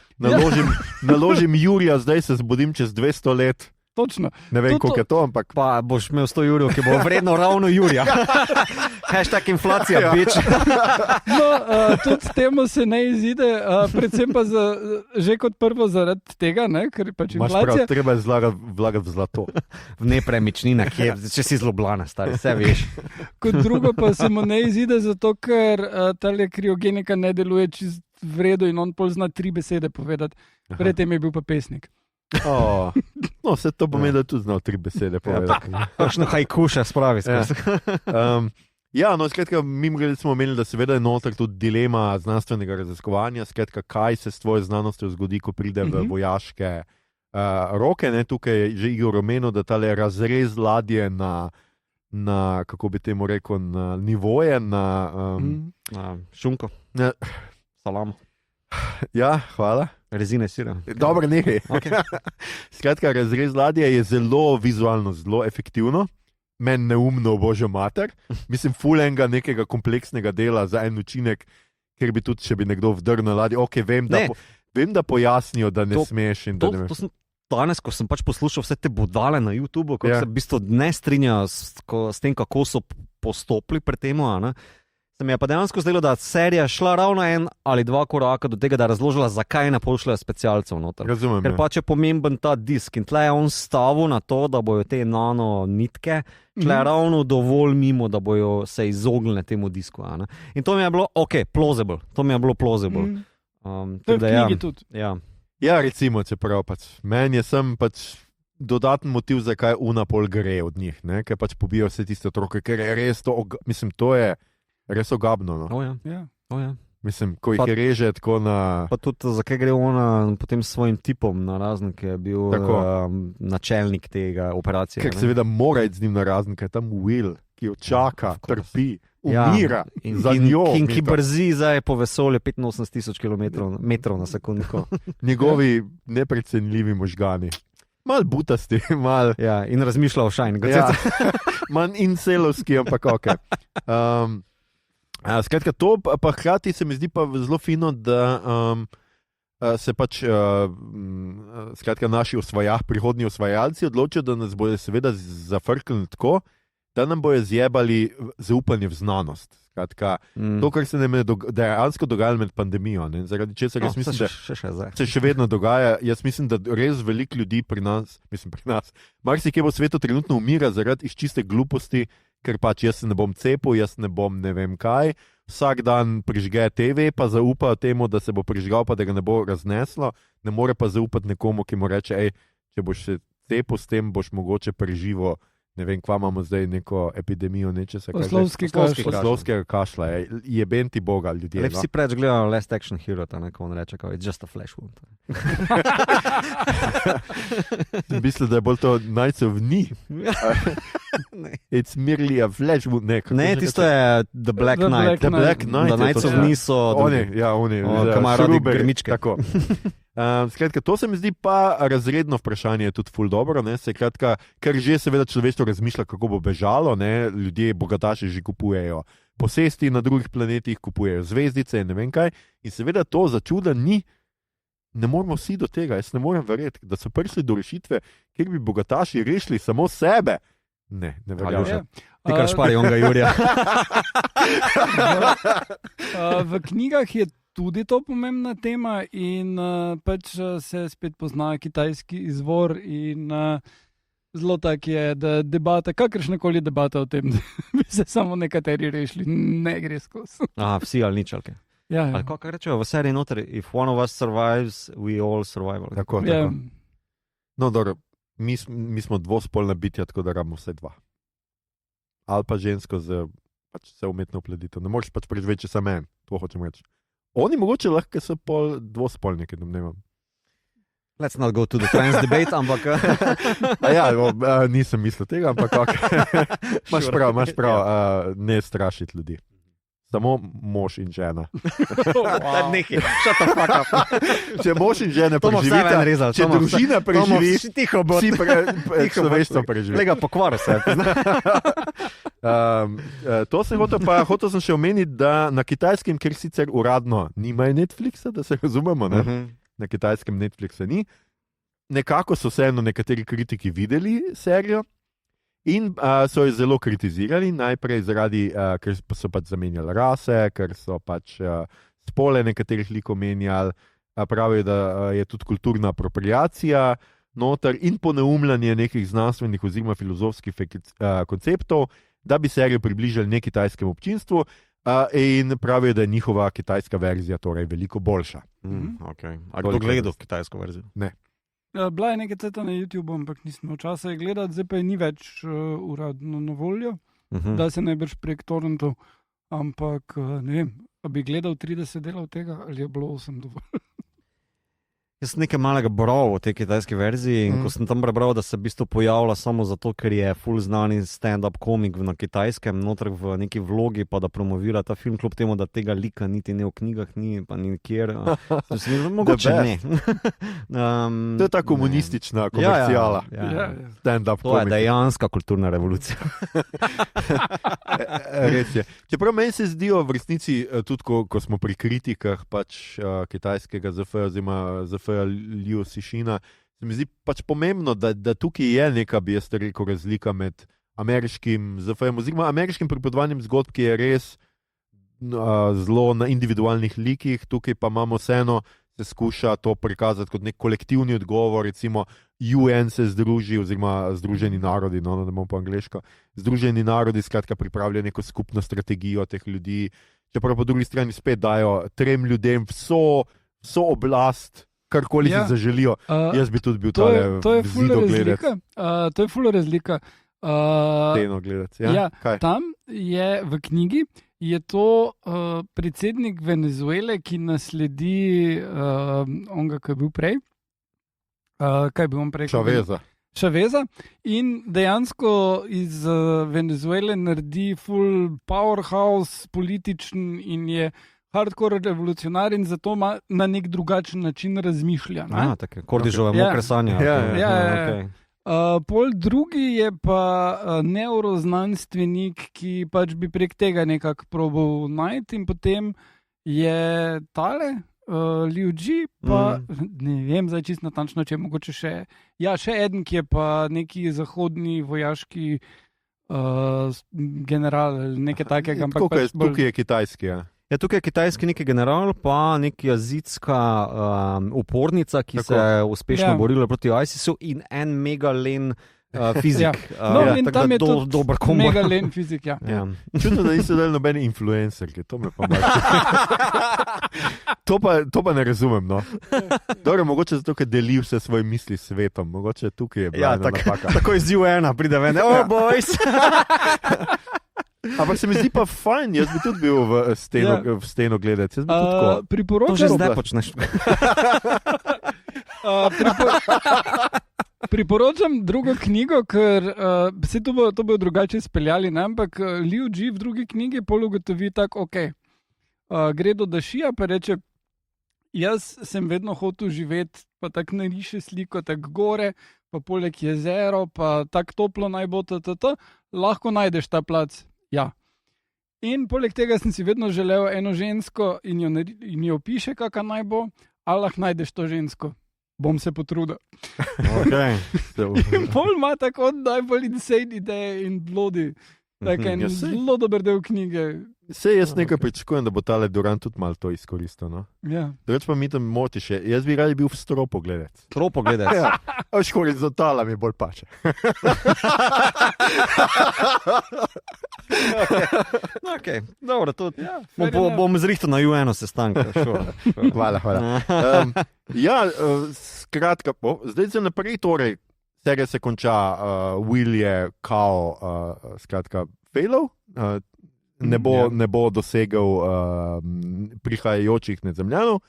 naložim Jurija, zdaj se zbudim čez 200 let. Točno. Ne vem, koliko je to, ampak... Pa boš imel 100 jurjev, ki bo vredno ravno Jurija. Hashtag inflacija, bitch. No, tudi temu se ne izide, predvsem pa že kot prvo zaradi tega, ker pač inflacija... Treba je vlagati v zlato. V nepremičninah, če si zloblana, stari, vse veš. Kot drugo pa se mu ne izide, zato ker tale kriogenika ne deluje čist vredo in on pol zna 3 besede povedati. Predtem je bil pa pesnik. Oh. No, vse to pomeni, da tudi znal 3 besede povedati. Kakšno haiku še spravi. Ja, no, skratka, mimogrede smo omenili, da seveda je noter tudi dilema znanstvenega raziskovanja, skratka, kaj se s tvojo znanostjo zgodi, ko pride v vojaške roke. Ne? Tukaj je že Igor omenil, da tale razrez ladje na kako bi temu rekel, na nivoje, na šunko, salamo. Ja, hvala. Rezine sira. Dobro, nekaj. Okay. Skratka, razrez ladje je zelo vizualno, zelo efektivno. Meni neumno, božjo mater. Mislim, fulenga nekega kompleksnega dela za en učinek, ker bi tudi, če bi nekdo vdrl na ladje, ok, vem, da pojasnijo, da ne smeš. Danes, ko sem pač poslušal vse te budale na YouTubu, ko se v bistvu ne strinjajo s tem, kako so postopili pri tem, se mi je pa dejansko zdelo, da serija šla ravno 1 ali 2 koraka do tega, da je razložila, zakaj ne pošljajo specialcev noter. Razumem. Ker pač je pomemben ta disk in tle je on stavil na to, da bojo te nano nitke tle ravno dovolj mimo, da bojo se izognili temu disku. In to mi je bilo, plausible. To mi je bilo plausible. To je v knjigi tudi. Ja, recimo, čeprav pač meni je sem pač dodaten motiv, zakaj Unapol gre od njih, ne? Ker pač pobijo vse tiste otroke, ker je res to, mislim, to je res ogabno. No? Ja. Mislim, ko jih je reže tako na... Pa tudi, zakaj gre ona potem s svojim tipom na razne, ki je bil načelnik tega operacije. Ker seveda mora iti z njim na razne, ker je tam Will, ki jo čaka, trpi, umira za njo. In ki brzi zdaj po vesolju 85,000 km na sekundo. Njegovi neprecenljivi možgani. Mal butasti, mal... Ja, in razmišlja o šajni. Ja, manj incelovski, ampak ok. Skratka, to pa hkrati se mi zdi pa zelo fino, da se pač skratka, naši prihodnji osvajalci odločijo, da nas bodo seveda zafrknili tako, da nam bojo zjebali zaupanje v znanost. Skratka, to, kar se nam je dejansko dogajalo med pandemijo, ne? Zaradi česar jaz mislim, da se še vedno dogaja. Jaz mislim, da res veliko ljudi pri nas, marsikje po svetu trenutno umira zaradi iz čiste gluposti, ker pač jaz se ne bom cepil, jaz ne bom ne vem kaj. Vsak dan prižge TV, pa zaupa temu, da se bo prižgal, pa da ga ne bo razneslo. Ne more pa zaupati nekomu, ki mu reče, če boš se cepil s tem, boš mogoče preživel. Ne vem, kva imamo zdaj neko epidemijo, nečesa. Oslovskega kašla. Jeben ti Boga, ljudje. Vsi preč gledajo Last Action Hero, tako on reče, it's just a flesh wound. Mislim, da je bolj to Knights of Ni. It's merely a flesh wound. Ne, tisto je The Black Knight. The Black Knight. The Knights of Ni so oni. Kamaradi grmičke. Tako. Skratka, to se mi zdi pa razredno vprašanje, je tudi ful dobro, skratka, ker že seveda človeštvo razmišlja, kako bo bežalo, ne? Ljudje, bogataši že kupujejo posesti na drugih planetih, kupujejo zvezdice in ne vem kaj, in seveda to za čuda ni, ne moramo vsi do tega, jaz ne morem verjeti, da so prišli do rešitve, kjer bi bogataši rešili samo sebe. Ne verjamem. Ti kar špari onga Jurija. V knjigah je tudi to pomembna tema in pač se spet pozna kitajski izvor in zelo tak je, da debata, kakršnakoli debata o tem, da bi se samo nekateri rešili, ne gre skozi. Vsi ali nič, ali kaj? Ja. Ali kako rečejo v seriji noter, if one of us survives, we all survive. Tako. No, dobro, mi smo dvospolna bitja, tako da rabimo vse dva. Ali pa žensko z pač se umetno upleditev. Ne moreš pač preživeti, če sem en, to hočem reči. Oni mogoče lahko so pol dvospolni, ne vem. Let's not go to the trans debate, ampak... nisem mislil tega, ampak imaš prav, ne strašiti ljudi. Samo mož in žena. Nekaj, shut the fuck up. Če mož in žena preživita, če družina preživi, človeštvo preživi. Lega pokvar se. To hotel sem še omeniti, da na kitajskem, ker sicer uradno nimajo Netflixa, da se razumemo, ne? Na kitajskem Netflixa ni, nekako so vseeno nekateri kritiki videli serijo in so jo zelo kritizirali, najprej zaradi, ker so pač zamenjali rase, ker so pač spole nekaterih likov menjali, pravijo, da je tudi kulturna apropriacija noter in poneumljanje nekih znanstvenih oziroma filozofskih konceptov, da bi serijo približali nekitajskemu občinstvu, In pravijo, da je njihova kitajska verzija torej veliko boljša. Okay. A kdo gledal kitajsko verzijo? Ne. Bila je nekaj ceta na YouTubu, ampak nisem imel časa je gledati, zdaj pa je ni več uradno na voljo, da se najbrž prek torrentov, ampak ne vem, a bi gledal 30 delov tega ali je bilo 8 dovolj. Jaz sem nekaj malega bral o tej kitajski verziji in ko sem tam prebral, da se v bistvu pojavlja samo zato, ker je full znani stand-up komik na kitajskem, noter v neki vlogi, pa da promovira ta film, kljub temu, da tega lika niti ne v knjigah ni, pa nikjer. Mogoče ne. To je ta komunistična komercijala. Stand-up komik. To je dejanska kulturna revolucija. Res je. Čeprav meni se zdijo v resnici, tudi ko smo pri kritikah pač kitajskega ZF oziroma ZF Liu Cixina, se mi zdi pač pomembno, da tukaj je neka, bi jaz rekel, razlika med ameriškim ZF-jem oziroma ameriškim pripovedovanjem zgodb, ki je res zelo na individualnih likih, tukaj pa imamo vseeno, se skuša to prikazati kot nek kolektivni odgovor, recimo UN se združi, oziroma Združeni narodi, no, da bomo po angleško, Združeni narodi skratka pripravljajo neko skupno strategijo teh ljudi, čeprav po drugi strani spet dajo 3 ljudem vso oblast, karkoli si zaželijo. Jaz bi tudi bil tale zido gledati. To je ful razlika. Teno gledati, ja? Ja, tam je v knjigi, je to predsednik Venezuele, ki nasledi onga, ki je bil prej. Kaj bi on prej? Chaveza. In dejansko iz Venezuele naredi full powerhouse političen in je hardcore revolucionar in zato ima na nek drugačen način razmišlja. Tako je, Kordižove mokre sanje. Pol drugi je pa neuroznanstvenik, ki pač bi prek tega nekako probal najti in potem je tale Liu Ji, pa ne vem zdaj čisto natančno, če je mogoče še eden, ki je pa neki zahodni vojaški general, nekaj takega. Tukaj je kitajski, ja. Ja, tukaj je kitajski neki general, pa neki azijska upornica, ki se je uspešno borila proti ISIS-u in en megalen fizik. In tam je tudi dober kombo. Megalen fizik, ja. Čudno, da niso dali nobeni influencerki, to me pa to pa ne razumem, no. Dobro, mogoče zato, ker deli vse svoje misli s svetom, mogoče tukaj je bila napaka. Tako iz UN pride ven, boys! Ampak se mi zdi pa fajn, jaz bi tudi bil v steno gledati. Jaz bi tudi tako. Priporočam, to že zdaj počneš. Priporočam drugo knjigo, ker se to bo drugače speljali, ne? Ampak Liu Ji v drugi knjigi pol ugotovi tako, gre do Dašija, pa reče, jaz sem vedno hotel živeti, pa tako nariše sliko, tako gore, pa poleg jezero, pa tako toplo naj bo, lahko najdeš ta plac. Ja. In poleg tega sem si vedno želel eno žensko in jo opiše, kakšna naj bo, ali lahko najdeš to žensko. Bom se potrudil. In pol ima tako najbolj insane ideje in blodi. Tako en zelo dober del knjige. Sej jaz nekaj pričakujem, da bo tale Durant tudi malo to izkoristil. No? Ja. Drugač pa mi tam moti še. Jaz bi radi bil v stropogledec. Stropogledec? Ja. Horizontala mi bolj pače. Okay. Dobro, tudi. Ja, bom zrihtal na UN sestanka. Hvala. Skratka, zdaj se naprej, torej, serija se konča, Will je kao, skratka, failov, ne bo dosegel prihajajočih Nedzemljanov,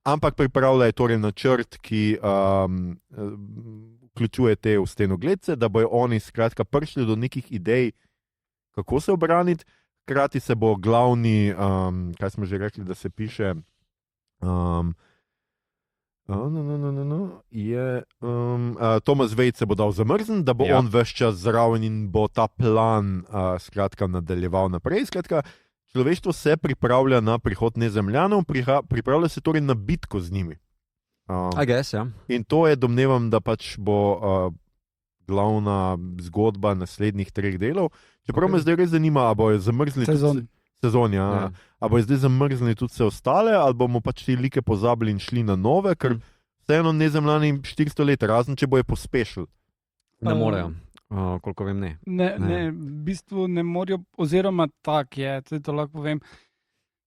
ampak pripravlja torej načrt, ki vključuje te stenogledce, da bojo oni skratka prišli do nekih idej, kako se obraniti. Hkrati se bo glavni, kaj smo že rekli, da se piše, Thomas Wade se bo dal zamrzniti, da bo on ves čas zraven in bo ta plan skratka nadaljeval naprej. Skratka, človeštvo se pripravlja na prihod Nezemljanov, pripravlja se torej na bitko z njimi. I guess, ja. In to je, domnevam, da pač bo glavna zgodba naslednjih 3 delov. Čeprav me zdaj res zanima, a bojo zamrznili sezon, ja. A bojo zdaj zamrznili tudi vse ostale, ali bomo pač te like pozabili in šli na nove, ker vseeno Nezemljani 400 let, razen če bojo pospešili. Ne morejo. Koliko vem, ne. Ne, v bistvu ne morajo, oziroma tak je, to lahko povem.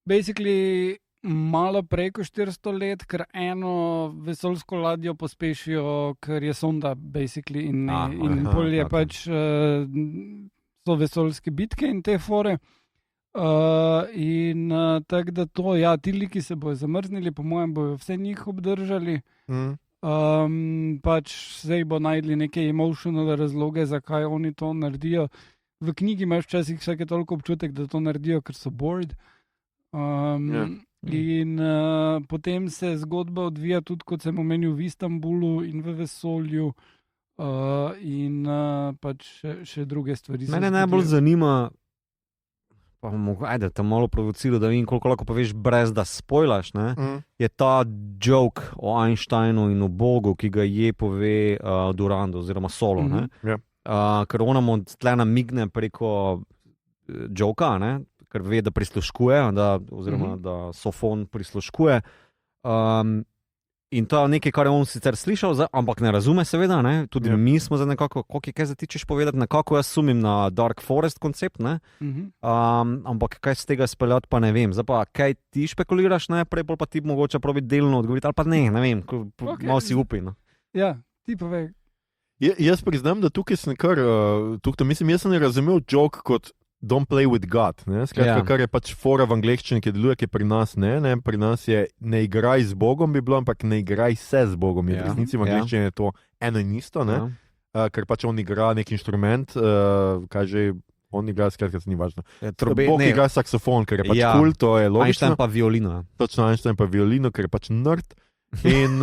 Basically, malo prej kot 400 let, ker eno vesoljsko ladjo pospešijo, ker je sonda, basically, in pol je pač so vesoljske bitke in te fore. Tako da to, ja, ti liki se bojo zamrznili, po mojem bojo vse njih obdržali. Pač zdaj bo najdli neke emotional razloge, zakaj oni to naredijo. V knjigi imaš včasih vsake toliko občutek, da to naredijo, ker so bored. Potem se zgodba odvija tudi, kot sem omenil, v Istanbulu in v vesolju pač še druge stvari. Mene najbolj zanima, pa ajde, te malo provocira, da vem, koliko lahko poveš brez da spojlaš, je ta joke o Einsteinu in o Bogu, ki ga je pove Durando oziroma Solo, ker ona mu tle namigne preko joka, ker ve, da prisluškuje, oziroma da Sofon prisluškuje. In to je nekaj, kar je on sicer slišal, ampak ne razume seveda, tudi mi smo za nekako, koliko je kaj zatičeš povedati, nekako jaz sumim na Dark Forest koncept, ampak kaj z tega speljati pa ne vem. Zdaj pa, kaj ti špekuliraš najprej, pa ti mogoče probiti delno odgovoriti, ali pa ne vem, malo si upi. Ja, ti povej. Jaz priznam, da tukaj sem kar, jaz sem razumel joke kot don't play with God, skratka, kar je pač fora v angleščini, ki deluje, ki pri nas pri nas je ne igraj z Bogom bi bilo, ampak ne igraj se z Bogom. V resnici v angleščini je to eno in isto, ker pač on igra nek inštrument, kaj že on igra, skratka, se ni važno. Bog igra saksofon, ker je pač cool, to je logično. Einstein pa violino. Točno, Einstein pa violino, ker je pač nerd. In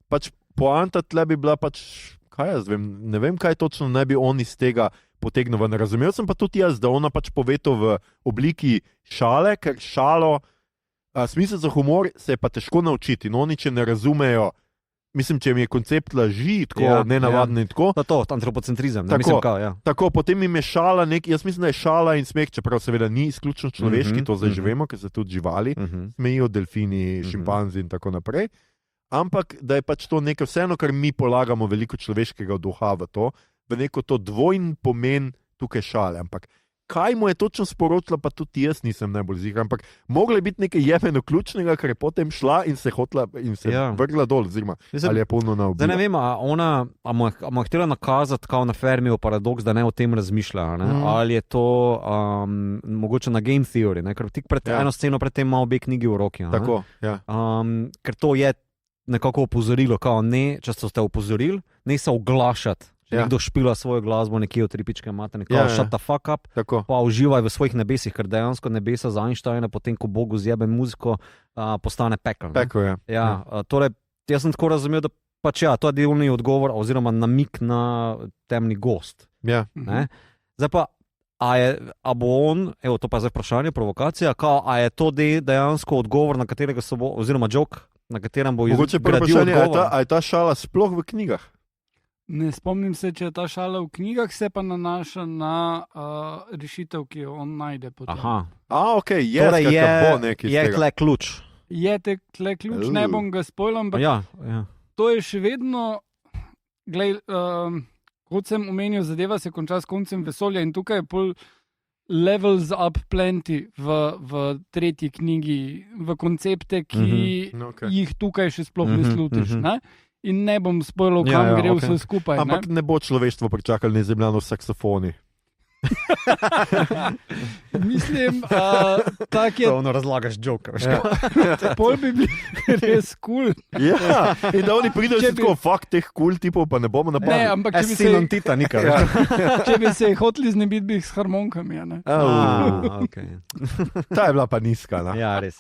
pač poanta tle bi bila pač, kaj jaz vem, ne vem, kaj točno naj bi on iz tega potegnil ven. Razumel sem pa tudi jaz, da ona pač pove to v obliki šale, ker šalo, smisel za humor se je pa težko naučiti. In oni, če ne razumejo, mislim, če mi je koncept laži, tako nenavadno in tako. To, antropocentrizem, mislim, Tako, potem im je šala jaz mislim, da je šala in smeh, čeprav seveda ni izključno človeški, to zdaj že vemo, ker se tudi živali smejijo, delfini, šimpanzi in tako naprej. Ampak, da je pač to nekaj vseeno, kar mi polagamo veliko človeškega duha v to, v neko to dvojni pomen tukaj šale. Ampak kaj mu je točno sporočila, pa tudi jaz nisem najbolj ziher. Ampak moglo je biti nekaj jemeno ključnega, ker je potem šla in se vrgla dol, oziroma ali je polno na obilo. Zdaj ne vem, a mu je htela nakazati kao na Fermijev paradoks, da ne o tem razmišlja, ali je to mogoče na Game Theory, ker tik pred eno sceno pred tem ima obe knjigi v roki. Tako, ker to je nekako opozorilo, kao ne, če ste opozorili, ne se oglašati. Če nekdo špila svojo glasbo nekje v tripičke materne, kao shut the fuck up, pa uživaj v svojih nebesih, ker dejansko nebesa za Einsteina, potem ko Bogu zjebe muziko, postane pekel. Torej, jaz sem tako razumel, da pač to je delni odgovor oziroma namik na temni gost. Zdaj pa, a bo on, evo to pa je zdaj vprašanje, provokacija, a je to dejansko odgovor, na katerega se bo, oziroma joke, na katerem bo izgradil odgovor. A je ta šala sploh v knjigah? Ne spomnim se, če je ta šala v knjigah, se pa nanaša na rešitev, ki jo on najde potem. Ok, bo nekaj je tle ključ. Je tle ključ, ne bom ga spoilal, ampak to je še vedno, glej, kot sem omenil, zadeva se konča s koncem vesolja in tukaj je pol levels up plenty v tretji knjigi, v koncepte, ki jih tukaj še sploh ne slutiš, In ne bom spoilal, kam gre vse skupaj. Ampak ne bo človeštvo pričakalo nezemljano saksofoni. Mislim, tak je... To ono razlagaš joke. Pol bi bili res cool. Ja, in da oni pridejo že tako, fuck teh cool tipov, pa ne bomo napadli. Ne, ampak če bi se hoteli znebiti, bi jih s harmonkami. Okay. Ta je bila pa nizka. Ja, res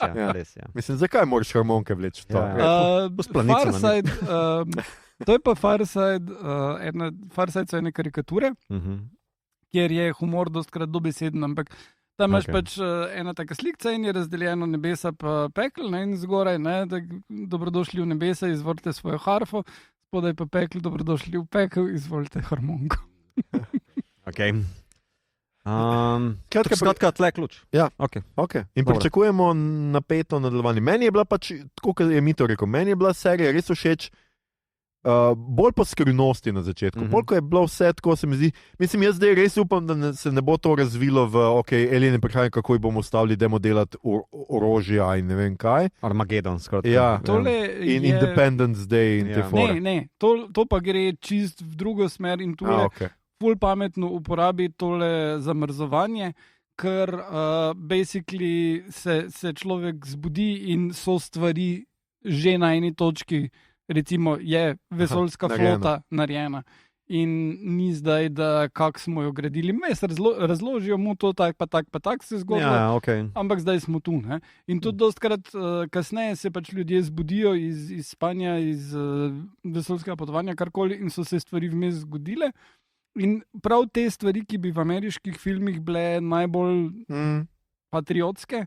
je. Mislim, zakaj moraš harmonke vleči v to? Farside, to je pa Farside, Farside so ene karikature, kjer je humor dostkrat dobeseden, ampak tam imaš pač ena taka slikca in je razdeljeno nebesa pa pekel, in zgoraj, dobrodošli v nebesa, izvolite svojo harfo, spodaj pa pekel, dobrodošli v pekel, izvolite harmonko. Skratka, tle ključ. In pričakujemo napeto nadaljevanje. Meni je bila pač, tako kot je Mito rekel, meni je bila serija res všeč, bolj po skrivnosti na začetku. Bolj ko je bilo vse tako, se mi zdi. Mislim, jaz zdaj res upam, da se ne bo to razvilo v Alien prihaja, kako jih bomo ustavili, da bomo delati orožja in ne vem kaj. Armageddon, skratka. Ja, In Independence Day in te fore. Ne, to pa gre čist v drugo smer in tole ful pametno uporabi tole zamrzovanje, ker basically se človek zbudi in so stvari že na eni točki, recimo je vesoljska flota narejena in ni zdaj, da kako smo jo gradili. Mes razložijo mu to tak pa tak se zgodba, ampak zdaj smo tu. Ne? In tudi dostkrat kasneje se pač ljudje zbudijo iz spanja, iz vesoljskega potovanja, karkoli, in so se stvari vmes zgodile. In prav te stvari, ki bi v ameriških filmih bile najbolj patriotske,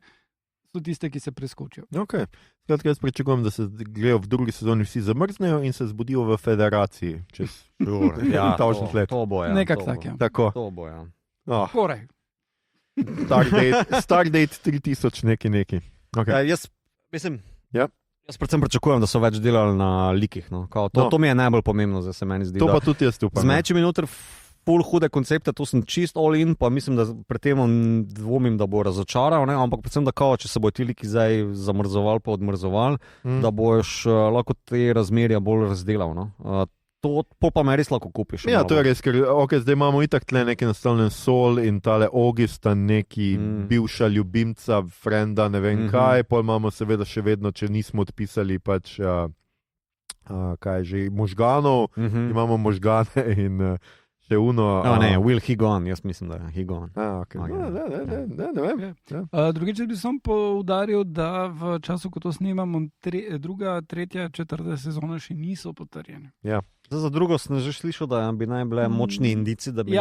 so tiste, ki se preskočijo. Okay. Skratka, jaz pričakujem, da se grejo v drugi sezoni vsi zamrznejo in se zbudijo v federaciji. To bo, ja. Nekako tak, ja. Tako. To bo, ja. Korej. Stardate 3000 neki. Okay. Jaz predvsem pričakujem, da so več delali na likih. No. To mi je najbolj pomembno, da se meni zdi. To pa tudi jaz upam. Z mečimi noter pol hude koncepte, to sem čist all in, pa mislim, da pri tem dvomim, da bo razočaral, ne? Ampak predvsem, da če se bo ti liki zdaj zamrzovali pa odmrzovali, da boš lahko te razmerja bolj razdelal. No? To pa me res lahko kupiš. Ja, to je res, ker zdaj imamo itak tle neki nastavljen Sol in tale August, neki bivša ljubimca, frenda, ne vem kaj, pol imamo seveda še vedno, če nismo odpisali pač kaj že, možganov, imamo možgane in še uno. Will he gone, jaz mislim, da je he gone. Ne vem. Drugič bi sam poudaril, da v času, ko to snimamo, druga, tretja, četrta sezona še niso potrjene. Ja. Za drugo sem že slišal, da bi naj bile močni indici, da bi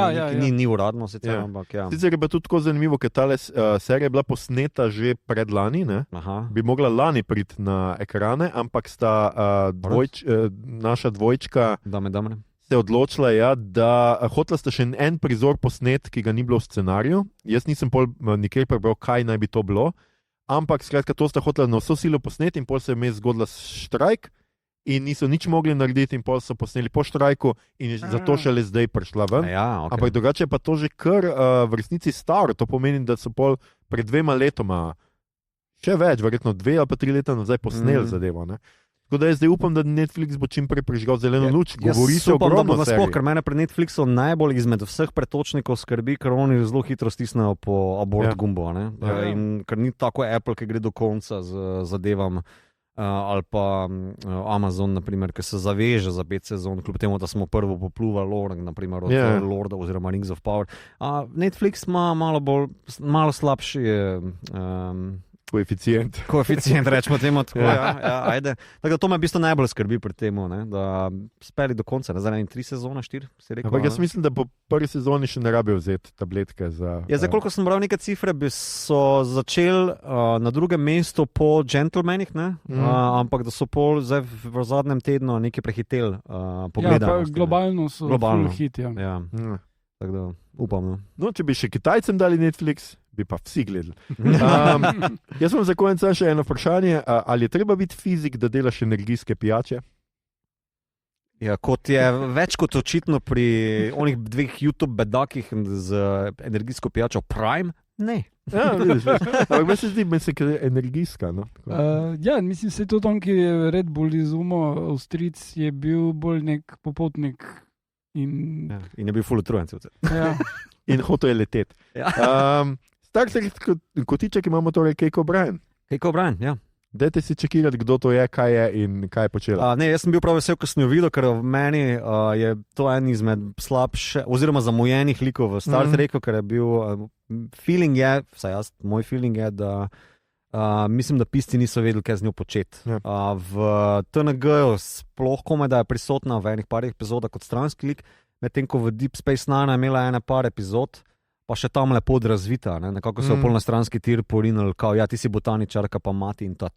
ni uradno sicer, ampak ja. Sicer je pa tudi tako zanimivo, ker tale serija je bila posneta že predlani, ne? Bi mogla lani priti na ekrane, ampak sta naša dvojčka se odločila, da hotela sta še en prizor posnet, ki ga ni bilo v scenariju. Jaz nisem pol nikjer prebral, kaj naj bi to bilo, ampak skratka, to sta hotela na vso silo posnet in pol se je vmes zgodila štrajk in niso nič mogli narediti in pol so posneli po štrajku in zato šele zdaj prišla ven. Ampak drugače pa to že kar v resnici staro. To pomeni, da so pol pred 2 letoma, še več, verjetno 2 ali pa 3 leta nazaj posneli zadevo, ne? Tako da jaz zdaj upam, da Netflix bo čim prej prižgal zeleno luč. Govori se ogromno serij. Ker mene pred Netflixom najbolj izmed vseh pretočnikov skrbi, ker oni zelo hitro stisnejo po abort gumbo. In ker ni tako Apple, ki gre do konca z zadevam, ali pa Amazon, naprimer, ki se zaveže za 5 sezon, kljub temu, da smo prvo popluvali Lord, naprimer, od Lorda oziroma Rings of Power. Netflix ima malo slabši koeficient, rečemo temu tako. Ajde. Tako da to me v bistvu najbolj skrbi pri tem, da speli do konca, zdaj 3 sezone, 4, si rekel. Ampak jaz mislim, da po prvi sezoni še ne rabijo vzeti tabletke za... Zdaj, koliko sem bral neke cifre, so začeli na drugem mestu po Gentlemanih, ampak da so zdaj v zadnjem tednu nekaj prehiteli pogledanosti. Globalno so full hit, ja. Tako da upam. No, če bi še Kitajcem dali Netflix, bi pa vsi gledali. Jaz vam za konec še eno vprašanje. Ali je treba biti fizik, da delaš energijske pijače? Ja, kot je več kot očitno pri onih 2 YouTube bedakih z energijsko pijačo Prime, ne. Ja, vidiš. Ampak meni se zdi, da je energijska. No? Ja, mislim, se tudi on, ki je Red Bull izumil, Avstrijc, je bil bolj nek popotnik. In je bil full utrujencev. Ja. In hotel je leteti. Ja. Star Trek kotiček imamo torej Keiko O'Brien. Keiko O'Brien, ja. Dajte si čekirati, kdo to je, kaj je in kaj je počela. Jaz sem bil prav vesel, ko sem jo videl, ker v meni je to en izmed slabše, oziroma zamujenih likov v Star Treku, ker je bil, moj feeling je, da mislim, da pisci niso vedeli, kaj z njo početi. V TNG-ju sploh komaj, da je prisotna v enih parih epizodah kot stranski lik, medtem ko v Deep Space Nine je imela ene par epizod, pa še tam lepo razvita, nekako so pol na stranski tir porinili, kao, ja, ti si botaničarka, pa mati in to.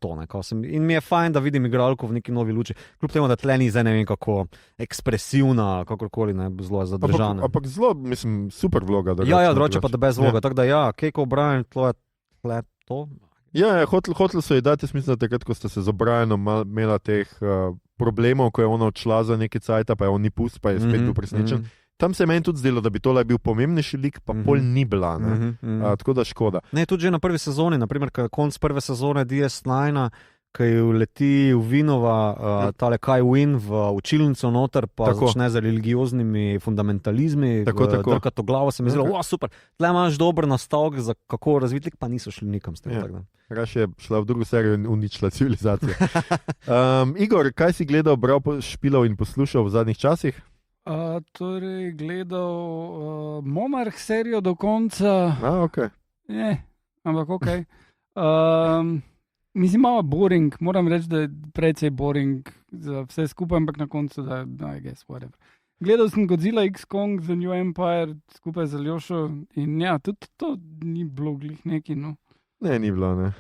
In mi je fajn, da vidim igralko v neki novi luči, kljub temu, da tle ni zdaj ne vem kako ekspresivna, kakorkoli, zelo je zadržana. Ampak zelo, mislim, super vloga. Ja, drugače pa da brez vloga, tako da ja, Keiko O'Brien, to je to. Ja, hoteli so ji dati, mislim, da takrat, ko sta se z O'Brienom imela teh problemov, ko je ona odšla za nekaj cajta, pa je on ni pust, pa je spet bil presenečen. Tam se je meni tudi zdelo, da bi tole bil pomembnejši lik, pa pol ni bila. Tako da škoda. Ne, tudi že na prvi sezoni, naprimer, konc prve sezone DS9, ki leti v Vinova, tale Kai Wynn v učilnico noter, pa začne z religioznimi fundamentalizmi, trka to glavo, se mi zdelo, super, tle imaš dober nastavek za kako razvit lik, pa niso šli nikam s tem. Raš je šla v drugo serijo in uničila civilizacijo. Igor, kaj si gledal, bral, špilal in poslušal v zadnjih časih? Torej, gledal Monarch serijo do konca. Ok. Ampak ok. Mislim, malo boring, moram reči, da je precej boring za vse skupaj, ampak na koncu, I guess, whatever. Gledal sem Godzilla X Kong, The New Empire, skupaj z Aljošo in ja, tudi to ni bilo glih neki, no. Ne, ni bilo, ne.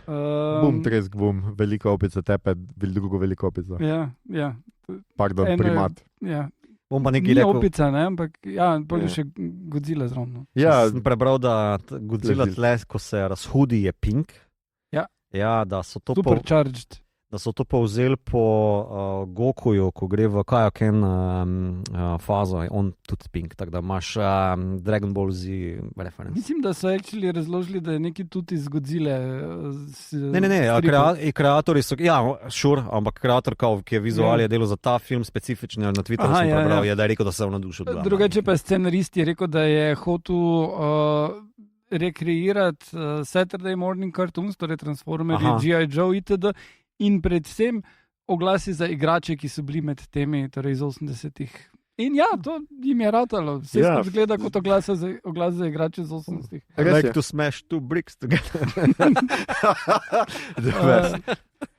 Bum, tresk, bum, velika opica tepe, drugo veliko opica. Ja. Pardon, primat. Ja. Ni opica, ne, ampak bolj še Godzilla zrovno. Ja, sem prebral, da Godzilla tle, ko se razhudi, je pink. Ja, da so to supercharged. Da so to povzeli po Gokuju, ko gre v Kaioken fazo, on tudi pink, tako da imaš Dragon Ball Z reference. Mislim, da so actually razložili, da je neki tudi iz Godzilla. Ne, kreatori so, ampak kreator, ki je vizualno delal za ta film specifično, na Twitteru sem prebral, da je rekel, da se je navdušil. Drugače pa scenarist je rekel, da je hotel rekreirati Saturday Morning Cartoons, torej Transformerji, G.I. Joe itd. In predvsem oglasi za igrače, ki so bili med temi, torej iz 80-ih. In ja, to jim je ratalo. Vse skupaj zgleda kot oglas za igrače iz 80-ih. Like to smash two bricks together.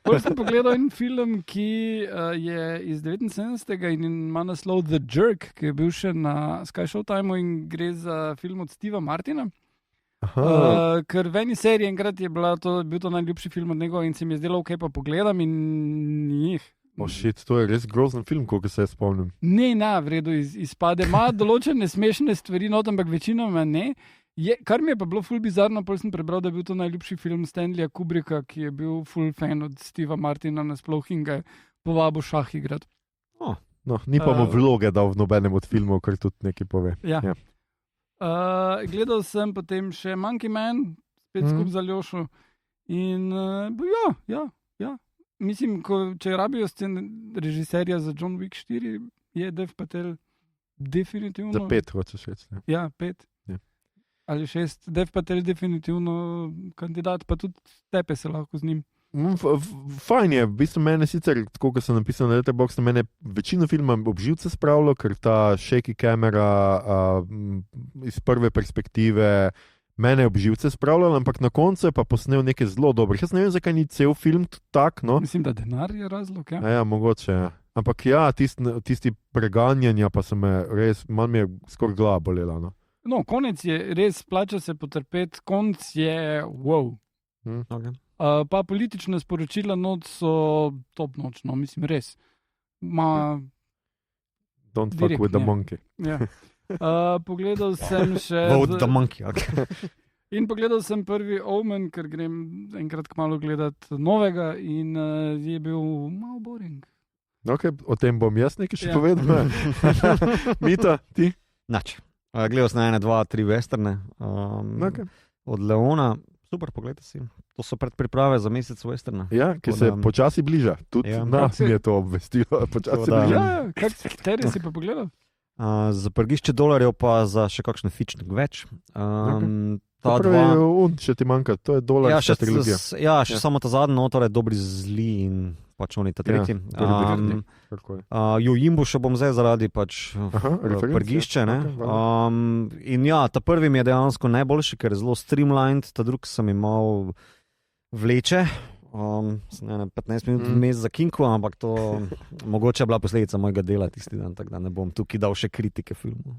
Potem sem pogledal en film, ki je iz 79. in ima naslov The Jerk, ki je bil še na Sky Showtimeu in gre za film od Steva Martina. Ker v eni seriji enkrat je bil to najljubši film od njega in se mi je zdelo, ok, pa pogledam in njih. To je res grozen film, koliko se spomnim. Ne, v redu izpade. Ima določene smešne stvari, ampak večinoma ne. Kar mi je pa bilo ful bizarno, pol sem prebral, da je bil to najljubši film Stanleya Kubricka, ki je bil ful fan od Steva Martina nasploh in ga je povabil šah igrati. No, ni pa mu vloge dal v nobenem od filmov, kar tudi nekaj pove. Ja. Gledal sem potem še Monkey Man, spet skupaj z Aljošo. In ja. Mislim, če rabijo režiserja za John Wick 4, je Dev Patel definitivno. Za 5 hočeš reči. Ja, 5. Ja. Ali 6. Dev Patel definitivno kandidat, pa tudi tepe se lahko z njim. Fajn je, v bistvu mene sicer, tako kot sem napisal na Letterboxdu, mene večino filma obživce spravilo, ker ta shaky kamera iz prve perspektive mene obživce spravljalo, ampak na koncu je pa posnel nekaj zelo dobrih. Jaz ne vem, zakaj ni cel film tak, no. Mislim, da denar je razlog, ja. Ja, mogoče, ja. Ampak ja, tisti preganjanja pa se me res, malo mi je skoraj glava bolela, no. No, konec je res, plača se potrpeti, konec je wow. Okay. Pa politične sporočila so top noč, no, mislim, res. Don't fuck with the monkey. Ja. Pogledal sem še... Vote the monkey, ok. In pogledal sem prvi Omen, ker grem enkrat kmalu gledati novega in je bil malo boring. Ok, o tem bom jaz nekaj še povedal. Mita, ti? Nač. Gledal sem 1, 2, 3 westerne od Leona. Super, pogledajte si. To so predpriprave za mesec westerna. Ja, ki se počasi bliža. Tudi nas mi je to obvestilo. Počasi bliža. Ja, kateri si pa pogledal? Za prgišče $, pa za še kakšen fičnik več. Še ti manjka, to je $, še trilogija. Ja, še samo ta zadnji, no, torej dobri zli in pač oni ta tretji. Jimbo še bom zdaj zaradi pač prgišče. In ja, ta prvi mi je dejansko najboljši, ker je zelo streamlined, ta drugi sem imel vleče. 15 minut vmes za kinko, ampak to mogoče je bila posledica mojega dela tisti dan, tako da ne bom tukaj dal še kritike filmu.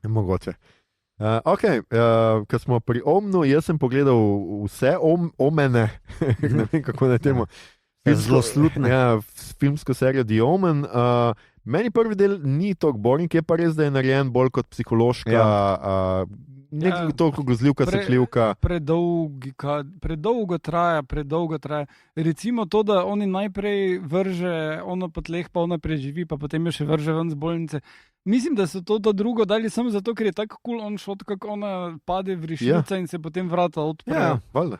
Mogoče. Ok, ko smo pri Omnu, jaz sem pogledal vse Omene, ne vem kako naj temu. Zelo slutne. Ja, filmsko serijo The Omen. Meni prvi del ni tako boring, je pa res, da je narejen bolj kot psihološka, nekako toliko grozljivka, sekljivka. Predolgo traja. Recimo to, da oni najprej vrže ono po tleh, pa ona preživi, pa potem jo še vrže ven z bolnice. Mislim, da so to drugo dali samo zato, ker je tako cool on shot, kako ona pade v rešilca in se potem vrata odprejo. Ja, valjda.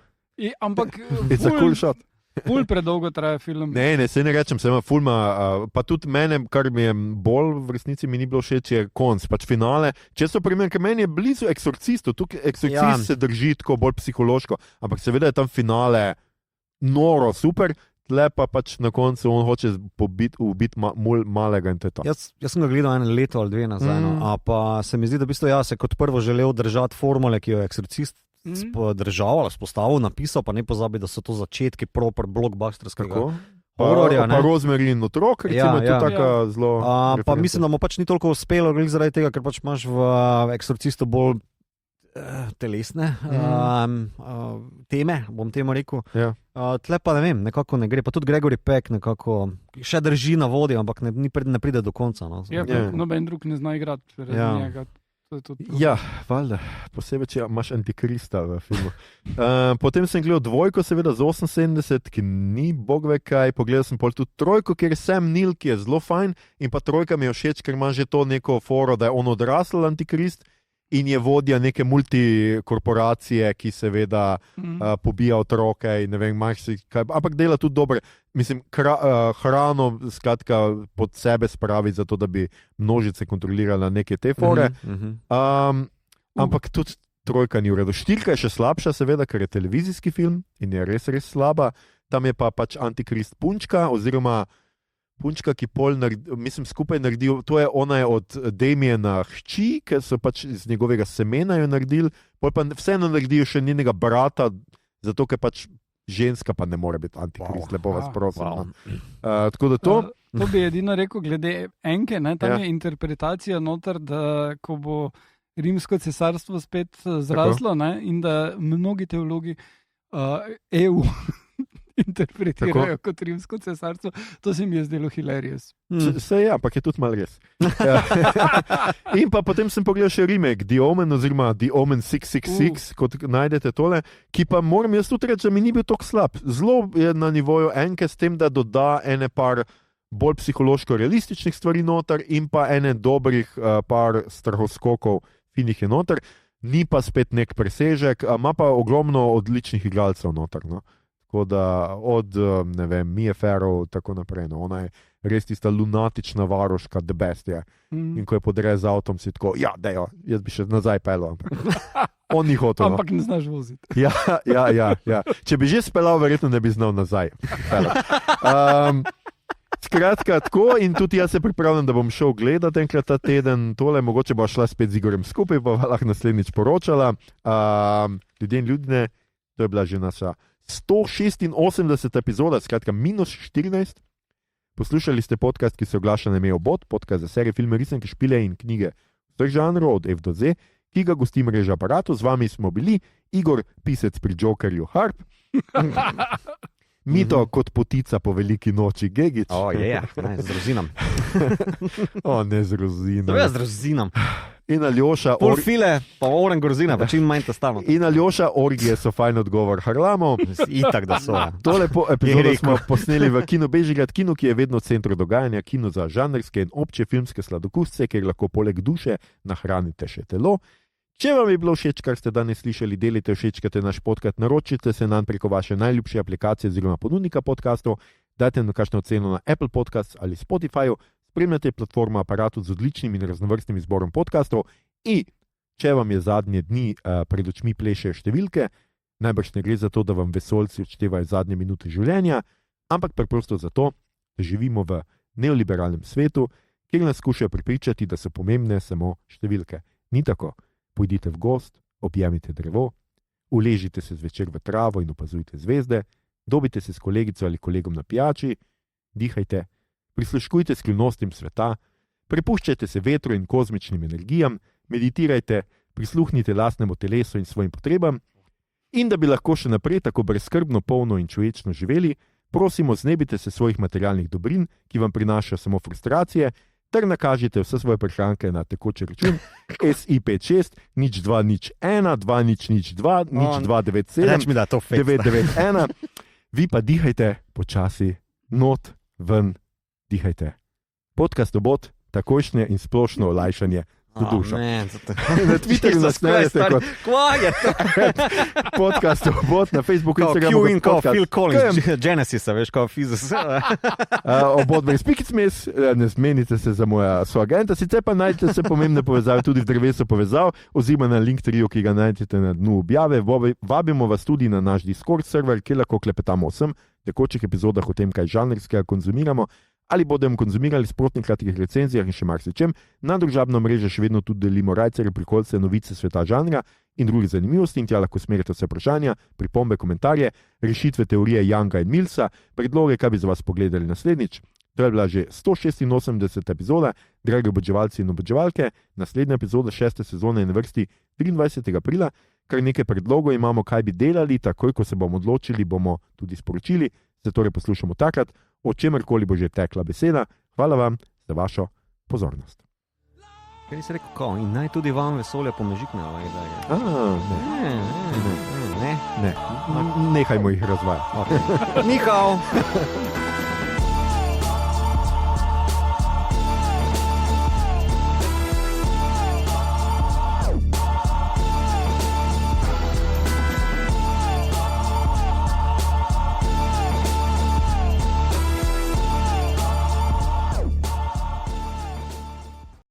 Ampak It's a cool shot. Ful predolgo traja film. Ne, se ne rečem, se ima fulma, pa tudi mene, kar mi je bolj v resnici mi ni bilo všeč, je konc, pač finale. Če so primer, ker meni je blizu Eksorcistu, tukaj Eksorcist se drži tako bolj psihološko, ampak seveda je tam finale noro, super, tle pa pač na koncu on hoče ubiti malega in to je to. Jaz sem ga gledal 1 leto ali 2 nazaj, pa se mi zdi, da v bistvu jaz se kot prvo želel držati formule, ki jo je Eksorcist držal ali spostavil, napisal, pa ne pozabi, da so to začetki proper blockbusterskega hororja. Pa Rosemary in otrok, recimo, je to taka zelo... Pa mislim, da mu pač ni toliko uspelo, zaradi tega, ker pač imaš v Eksorcistu bolj telesne teme, bom temu rekel. Ja. Tle pa ne vem, nekako ne gre. Pa tudi Gregory Peck nekako še drži na vodi, ampak ne pride do konca. No. Noben drug ne zna igrati. Njega. Ja, valjda, posebej, če imaš Antikrista v filmu. Potem sem gledal 2, seveda z 78, ki ni bog ve kaj, pogledal sem pol tudi 3, kjer je Sam Neill, ki je zelo fajn, in pa 3 mi je všeč, ker ima že to neko foro, da je on odrasel Antikrist in je vodja neke multikorporacije, ki seveda pobija otroke in ne vem, kaj, ampak dela tudi dobro. Mislim, hrano skratka pod sebe spravi, zato da bi množice kontrolirala neke te fore. Ampak tudi 3 ni v redu. 4 je še slabša, seveda, ker je televizijski film in je res slaba. Tam je pa pač Antikrist punčka, oziroma punčka, ki skupaj naredijo, to je ona je od Damiena hči, ker so pač iz njegovega semena jo naredili, pol pa vseeno naredijo še njenega brata, zato ker pač ženska pa ne more biti Antikrist, lepo vas prosim. Tako da to... To bi edino rekel glede Enke, tam je interpretacija noter, da ko bo rimsko cesarstvo spet zraslo, in da mnogi teologi EU interpretirajo kot rimsko cesarstvo, to se mi je zdelo hilarious. Se je, ampak je tudi malo res. In pa potem sem pogledal še remake The Omen oziroma The Omen 666, kot najdete tole, ki pa moram jaz tudi reči, da mi ni bil tako slab. Zelo je na nivoju Enke s tem, da doda ene par bolj psihološko realističnih stvari noter in pa ene dobrih par strahoskokov finih je noter. Ni pa spet nek presežek, ima pa ogromno odličnih igralcev noter, no. Tako da od, ne vem, Mia Farrow, tako naprej. No. Ona je res tista lunatična varuška, the best je. In ko je podre z avtom, si tako, ja, dejo, jaz bi še nazaj pelal. On ni hotel. Ampak ne znaš voziti. Ja. Če bi že spelal, verjetno ne bi znal nazaj. Skratka, tako in tudi jaz se pripravljam, da bom šel gledati enkrat ta teden tole, mogoče bo šla spet z Igorjem skupaj, pa lahko naslednjič poročala. Ljudje in ljudne, to je bila že naša 186 epizoda, skratka -14. Poslušali ste podcast, ki se oglaša na ime Obod, podcast za serije, filme, risanke, špile in knjige vseh žanrov od F do Z, ki ga gosti mreža Aparatu. Z vami smo bili Igor, pisec pri Jokerju Harp, Mito kot potica po veliki noči Gegič. Ne, z rozinom. Ne z rozinom. To je z rozinom. In Aljoša... File, pa oren grozina, pa čim manj ta stavno. In Aljoša orgije so fajn odgovor Harlamo. Itak, da so. Tole epizodo smo posneli v Kino Bežigrad, kino, ki je vedno v centru dogajanja, kino za žanrske in obče filmske sladokusce, kjer lahko poleg duše nahranite še telo. Če vam je bilo všeč, kar ste danes slišali, delite, všečkate naš podcast, naročite se nam preko vaše najljubše aplikacije oziroma ponudnika podcastov, dajte nam kakšno oceno na Apple Podcasts ali Spotifyju, spremljate platformo Aparatu z odličnim in raznovrstnim izborom podcastov in če vam je zadnje dni pred očmi plešejo številke, najbrž ne gre za to, da vam vesoljci odštevajo zadnje minute življenja, ampak preprosto zato, da živimo v neoliberalnem svetu, kjer nas skušajo prepričati, da so pomembne samo številke. Ni tako. Pojdite v gozd, objemite drevo, uležite se zvečer v travo in opazujte zvezde, dobite se s kolegico ali kolegom na pijači, dihajte, prisluškujte skrivnostim sveta, prepuščajte se vetru in kozmičnim energijam, meditirajte, prisluhnite lastnemu telesu in svojim potrebam in da bi lahko še naprej tako brezskrbno, polno in človečno živeli, prosimo, znebite se svojih materialnih dobrin, ki vam prinašajo samo frustracije ter nakažite vse svoje prihranke na tekoči račun SI56 0201 2002 0297 Reč mi, da je to fake. 991. Vi pa dihajte počasi, not, ven, dihajte. Podcast Obot, takojšnje in splošno olajšanje za dušo. Na Twitterju nas najdete kot Podcast Obot, na Facebooku, Instagramu kot Phil Collins, Genesis, veš, kot Fizus. Obot, Spikicmes, ne zmenite se za moja soagenta, sicer pa najdete vse pomembne povezave tudi v drevesu povezav, oziroma na Linktree, ki ga najdete na dnu objave. Vabimo vas tudi na naš Discord server, kjer lahko klepetamo o vsem tekočih epizodah o tem, kaj žanrskega konzumiramo, ali bodo konzumirali sprotnih kratkih recenzijah in še marsičem. Na družabno mrežo še vedno tudi delimo rajcere, prikolce, novice sveta žanra in druge zanimivosti in tja lahko smerite vse vprašanja, pripombe, komentarje, rešitve teorije Younga in Millsa, predloge, kaj bi za vas pogledali naslednjič. To je bila že 186. epizoda, dragi oboževalci in oboževalke. Naslednja epizoda 6. sezone je na vrsti 23. aprila. Kar nekaj predlogov imamo, kaj bi delali, takoj ko se bomo odločili, bomo tudi sporočili. Se torej poslušamo takrat, o čemerkoli bo že tekla beseda. Hvala vam za vašo pozornost. Kaj si rekel, ko? In naj tudi vam vesolje pomežikne. Ne. Nehajmo jih razvajati. Nihao!